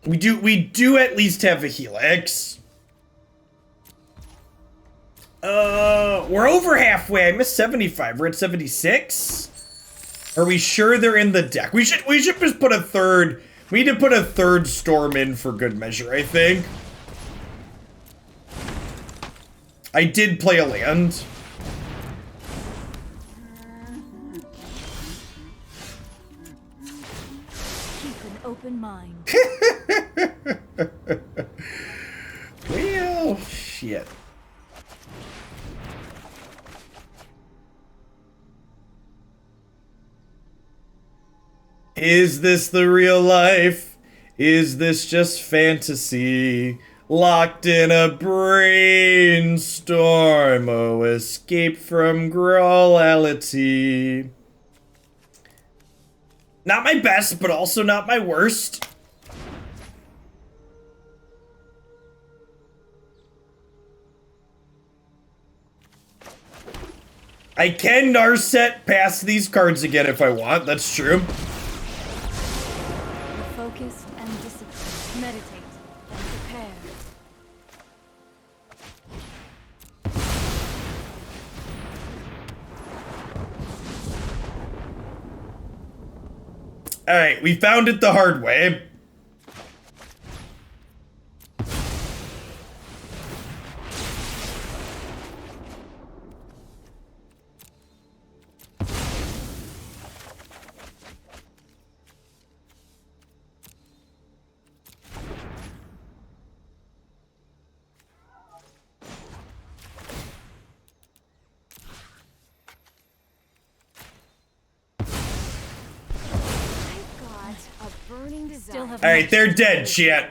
We do at least have a Helix. We're over halfway. I missed 75. We're at 76. Are we sure they're in the deck? We should just put a third. We need to put a third storm in for good measure, I think. I did play a land. Keep an open mind. Well, shit. Is this the real life? Is this just fantasy? Locked in a brainstorm. Oh, escape from growlality. Not my best, but also not my worst. I can Narset past these cards again if I want, that's true. Focus and discipline. Meditate and prepare. Alright, we found it the hard way. Alright, they're dead, shit.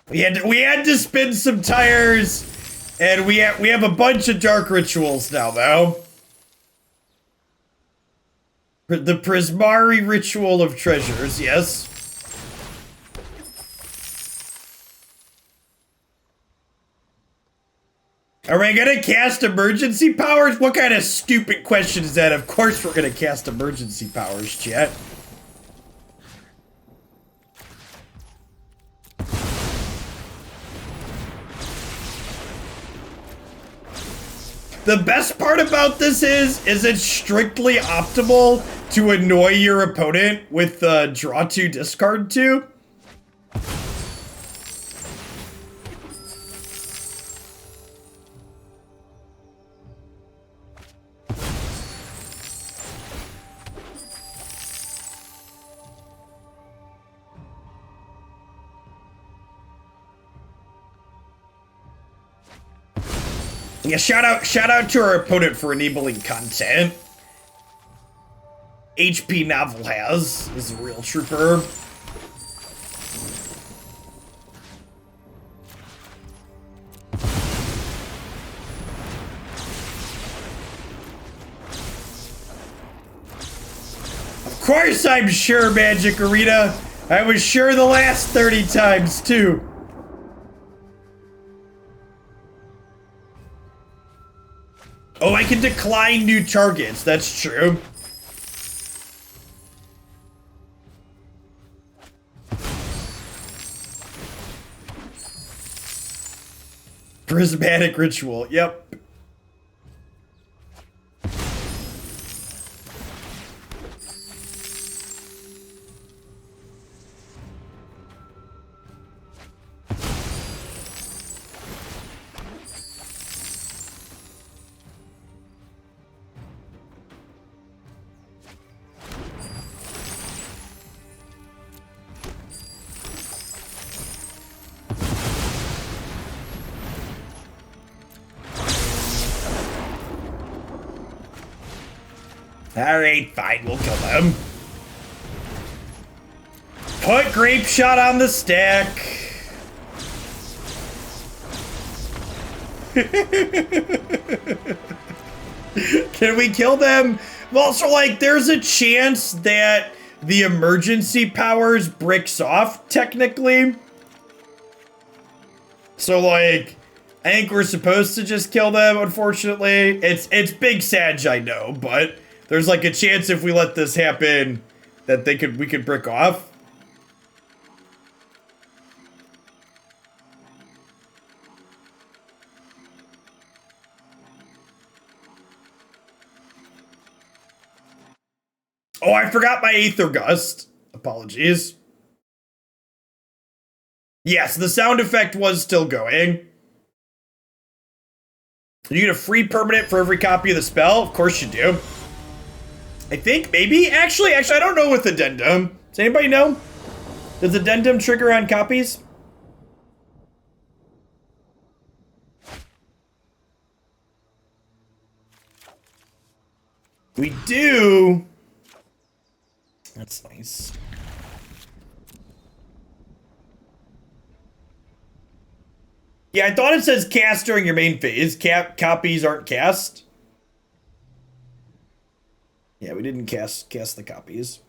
We had to spin some tires, and we have a bunch of dark rituals now, though. The Prismari Ritual of Treasures, yes. Are we gonna cast emergency powers? What kind of stupid question is that? Of course we're gonna cast emergency powers, chat. The best part about this is it's strictly optimal to annoy your opponent with draw 2, discard 2. Yeah, shout out to our opponent for enabling content. HP Novel is a real trooper. Of course I'm sure, Magic Arena. I was sure the last 30 times too. Oh, I can decline new targets. That's true. Prismatic Ritual. Yep. Alright, fine, we'll kill them. Put Grape Shot on the stack. Can we kill them? Also, like, there's a chance that the emergency powers bricks off, technically. So, like, I think we're supposed to just kill them, unfortunately. It's big Sag, I know, but there's like a chance if we let this happen that we could brick off. Oh, I forgot my Aether Gust. Apologies. Yes, the sound effect was still going. You get a free permanent for every copy of the spell. Of course you do. I think, maybe? Actually, I don't know with Addendum. Does anybody know? Does Addendum trigger on copies? We do. That's nice. Yeah, I thought it says cast during your main phase. Copies aren't cast. Yeah, we didn't cast the copies.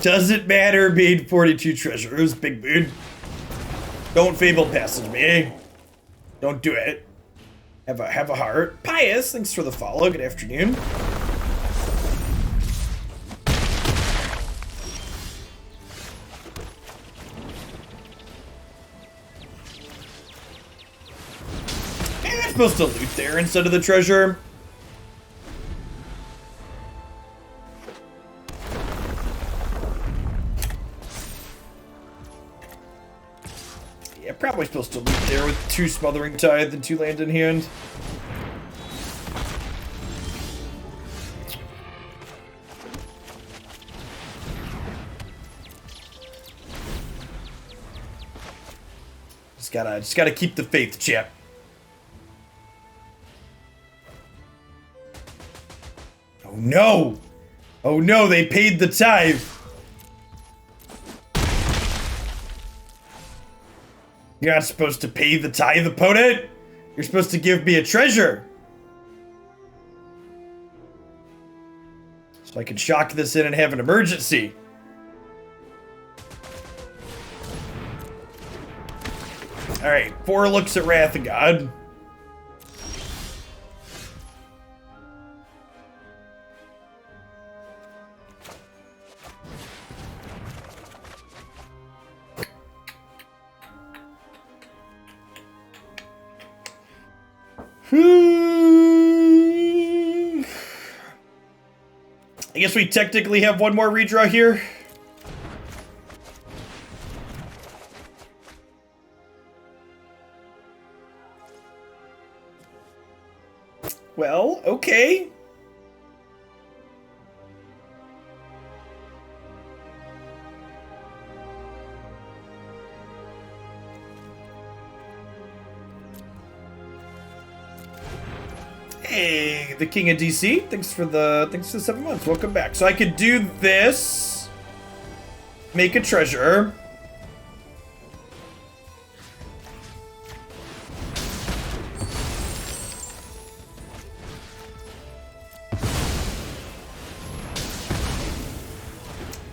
Doesn't matter being 42 treasures, big mood. Don't Fabled Passage me. Don't do it. Have a heart. Pious, thanks for the follow. Good afternoon. I'm supposed to loot there instead of the treasure. Yeah, probably supposed to loot there with 2 Smothering Tithe and 2 land in hand. Just gotta keep the faith, chap. Oh no! Oh no, they paid the tithe! You're not supposed to pay the tithe, opponent. You're supposed to give me a treasure. So I can shock this in and have an emergency. Alright, 4 looks at Wrath of God. I guess we technically have one more redraw here. Well, okay. Hey, the King of DC. Thanks for the 7 months. Welcome back. So I could do this. Make a treasure.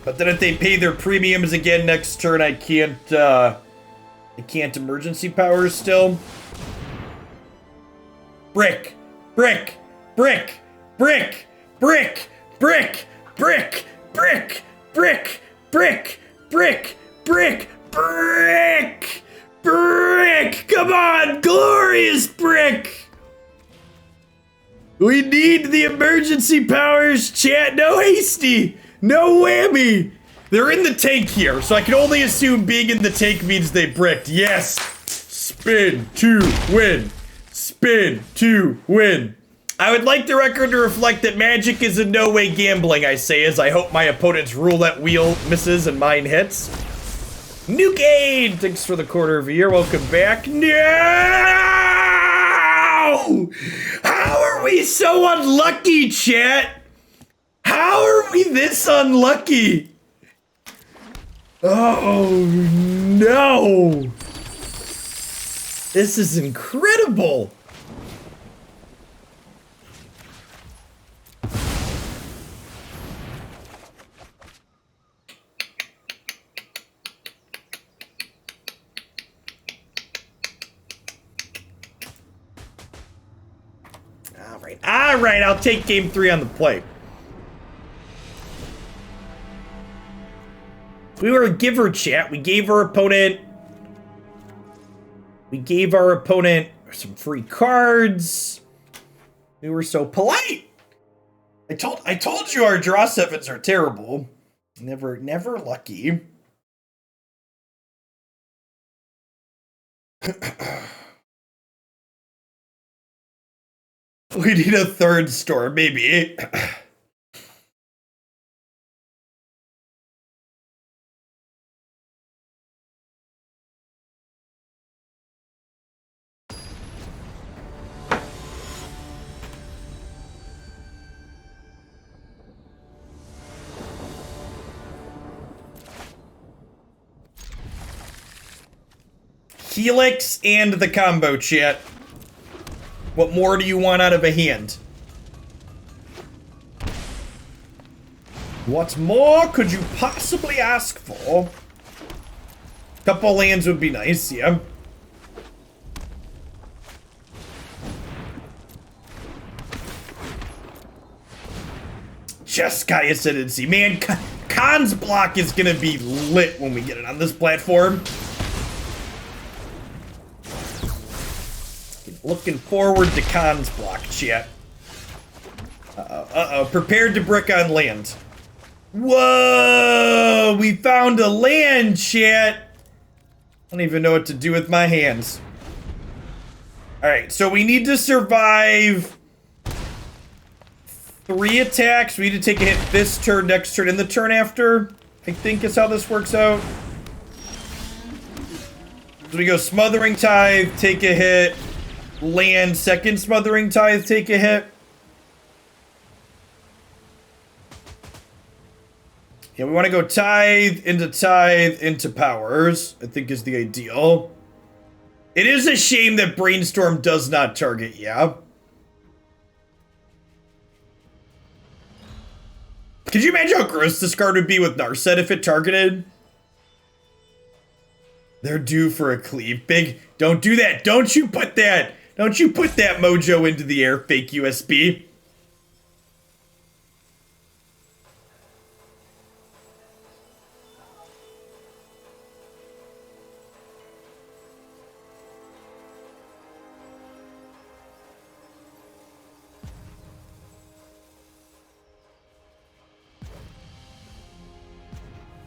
But then if they pay their premiums again next turn, I can't emergency powers still. Brick. Brick, brick, brick, brick, brick, brick, brick, brick, brick, brick, brick, brick, brick. Come on, glorious brick. We need the emergency powers, chat. No hasty, no whammy. They're in the tank here, so I can only assume being in the tank means they bricked. Yes. Spin to win. Spin to win. I would like the record to reflect that Magic is in no way gambling, I say, as I hope my opponent's roulette wheel misses and mine hits. Nuke! Thanks for the quarter of a year. Welcome back. No! How are we so unlucky, chat? How are we this unlucky? Oh, no. This is incredible. All right, I'll take game 3 on the play. We were a giver, chat. We gave our opponent some free cards. We were so polite. I told you our draw 7s are terrible. Never lucky. We need a third store, maybe. Helix and the combo, chat. What more do you want out of a hand? What more could you possibly ask for? Couple lands would be nice, yeah. Jeskai Ascendancy. Man, Khan's block is gonna be lit when we get it on this platform. Looking forward to Khan's block, chat. Uh-oh. Prepared to brick on land. Whoa! We found a land, chat. I don't even know what to do with my hands. Alright, so we need to survive 3 attacks. We need to take a hit this turn, next turn, and the turn after. I think is how this works out. So we go Smothering Tithe, take a hit. Land, second Smothering Tithe, take a hit. Yeah, we want to go tithe into powers, I think is the ideal. It is a shame that Brainstorm does not target, yeah. Could you imagine how gross this card would be with Narset if it targeted? They're due for a cleave. Big, don't do that. Don't you put that mojo into the air, fake USB.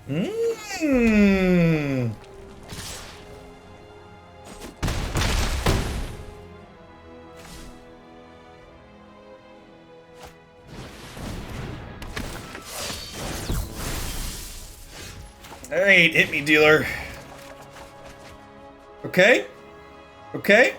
Mmm. Alright, hit me, dealer. Okay. Okay.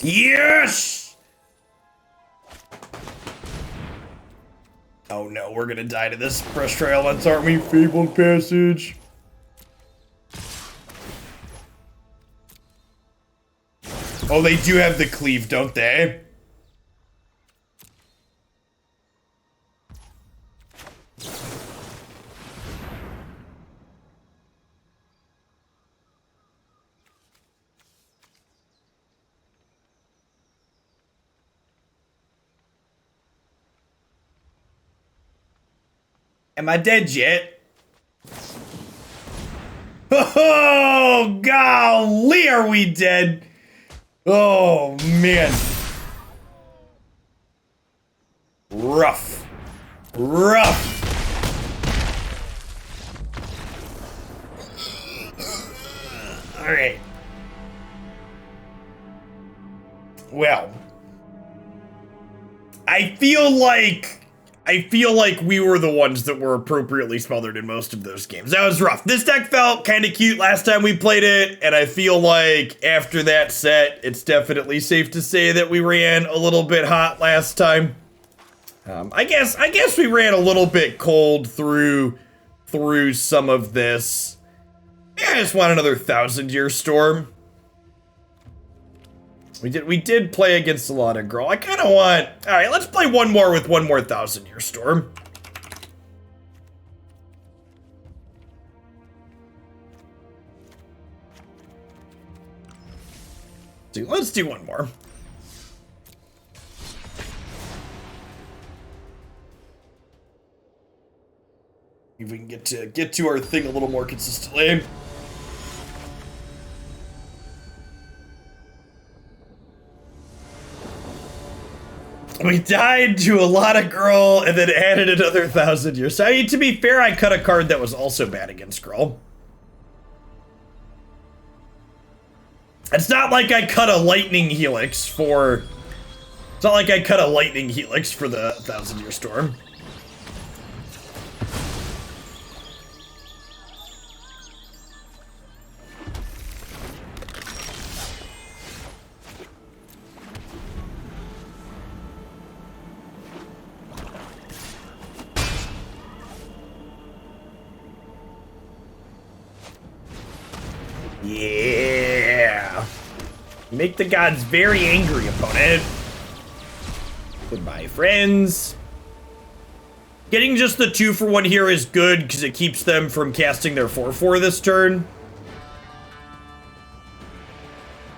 Yes! Oh no, we're gonna die to this Frustry Elements, aren't we? Fabled Passage. Oh, they do have the cleave, don't they? Am I dead yet? Oh, golly, are we dead? Oh, man. Rough. Rough. All right. Well, I feel like we were the ones that were appropriately smothered in most of those games. That was rough. This deck felt kind of cute last time we played it, and I feel like after that set, it's definitely safe to say that we ran a little bit hot last time. I guess we ran a little bit cold through some of this. Yeah, I just want another 1,000-Year Storm. We did play against a lot of Girl. I kind of want... Alright, let's play one more with one more 1,000-Year Storm. Let's do one more. If we can get to our thing a little more consistently. We died to a lot of Girl and then added another 1,000 years. So, I mean, to be fair, I cut a card that was also bad against Girl. It's not like I cut a Lightning Helix for... It's not like I cut a Lightning Helix for the 1,000-Year Storm. Yeah! Make the gods very angry, opponent. Goodbye, friends. Getting just the 2-for-1 here is good because it keeps them from casting their 4-4 this turn.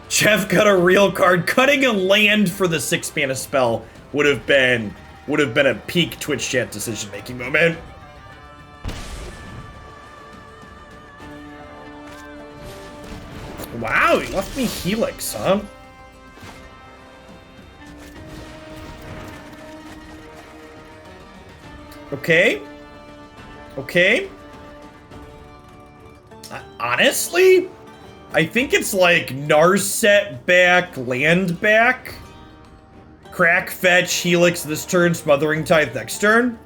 Jeff cut a real card. Cutting a land for the 6-mana spell would have been a peak Twitch chat decision-making moment. Wow, he left me Helix, huh? Okay. Okay. Honestly, I think it's like Narset back, land back. Crack, fetch, Helix this turn, Smothering Tithe next turn.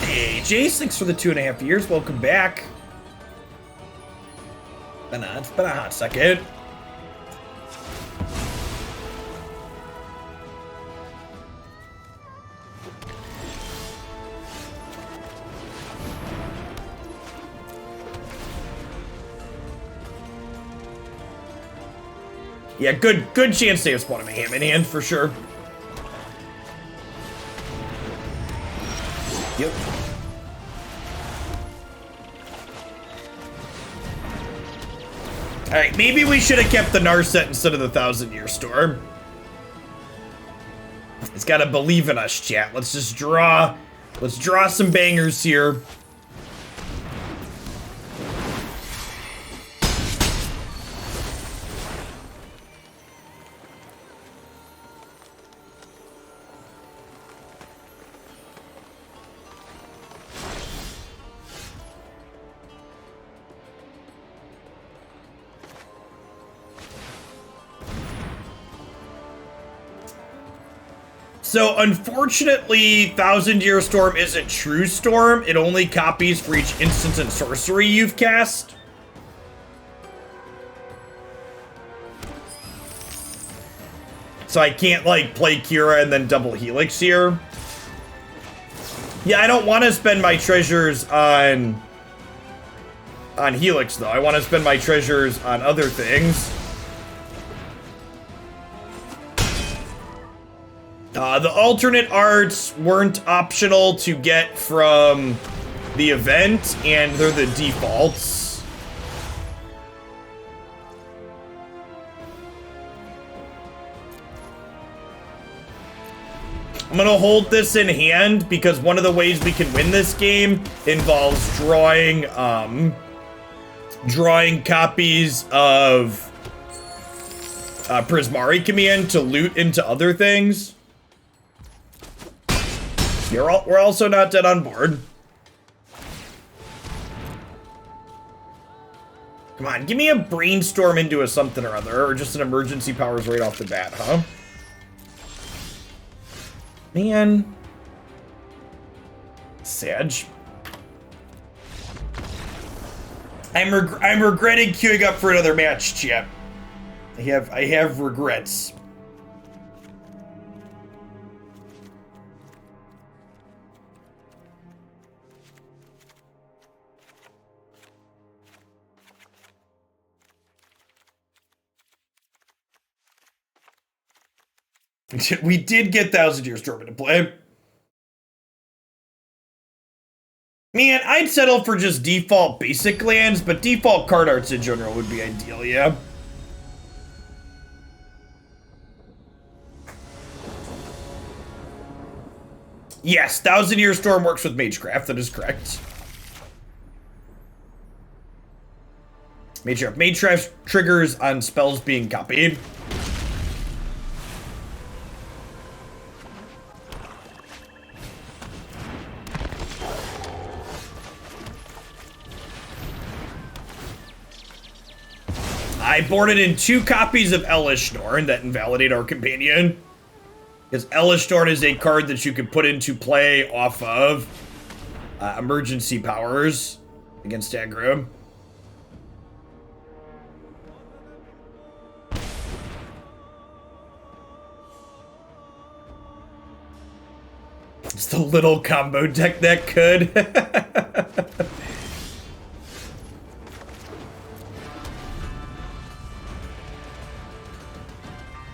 Hey, Jace, thanks for the 2.5 years. Welcome back. It's been a hot second. Yeah, good chance they have spawned a Mayhem in hand for sure. Yep. Alright, maybe we should have kept the Narset instead of the 1,000-Year Storm. It's gotta believe in us, chat. Let's just draw. Let's draw some bangers here. So, unfortunately, 1,000-Year Storm isn't True Storm. It only copies for each instant and sorcery you've cast. So I can't, like, play Kaheera and then double Helix here. Yeah, I don't want to spend my treasures on Helix, though. I want to spend my treasures on other things. The alternate arts weren't optional to get from the event, and they're the defaults. I'm gonna hold this in hand because one of the ways we can win this game involves drawing copies of Prismari Command to loot into other things. We're also not dead on board. Come on, give me a Brainstorm into a something or other, or just an emergency powers right off the bat, huh? Man. Sag. I'm regretting queuing up for another match, chat. I have regrets. We did get 1,000-Year Storm into play. Man, I'd settle for just default basic lands, but default card arts in general would be ideal, yeah. Yes, 1,000-Year Storm works with Magecraft, that is correct. Magecraft triggers on spells being copied. I boarded in 2 copies of Elesh Norn that invalidate our companion. Because Elesh Norn is a card that you can put into play off of emergency powers against Aggro. It's the little combo deck that could.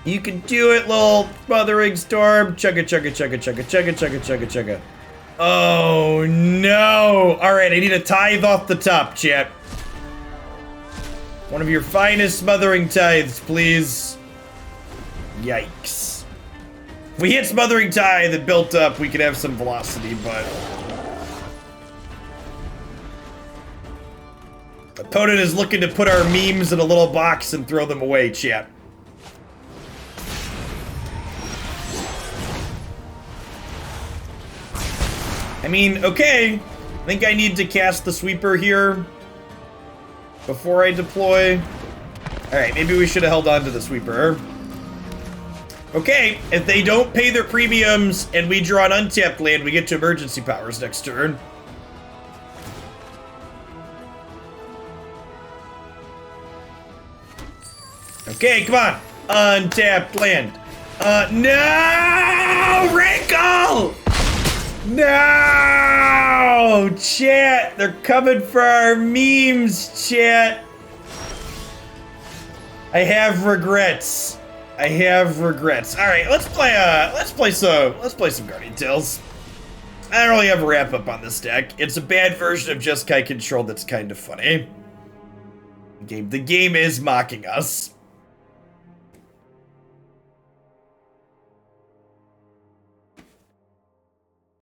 You can do it, little Smothering Storm. Chugga, chugga, chugga, chugga, chugga, chugga, chugga, chugga. Oh, no. All right, I need a tithe off the top, chat. One of your finest Smothering Tithes, please. Yikes. If we hit Smothering Tithe that built up, we could have some velocity, but... Opponent is looking to put our memes in a little box and throw them away, chat. I mean, okay, I think I need to cast the sweeper here before I deploy. Alright, maybe we should have held on to the sweeper. Okay, if they don't pay their premiums and we draw an untapped land, we get to emergency powers next turn. Okay, come on. Untapped land. No! Wrinkle! No! Chat, they're coming for our memes, chat. I have regrets. I have regrets. All right, let's play some Guardian Tales. I don't really have a wrap up on this deck. It's a bad version of Jeskai Control that's kind of funny. The game is mocking us.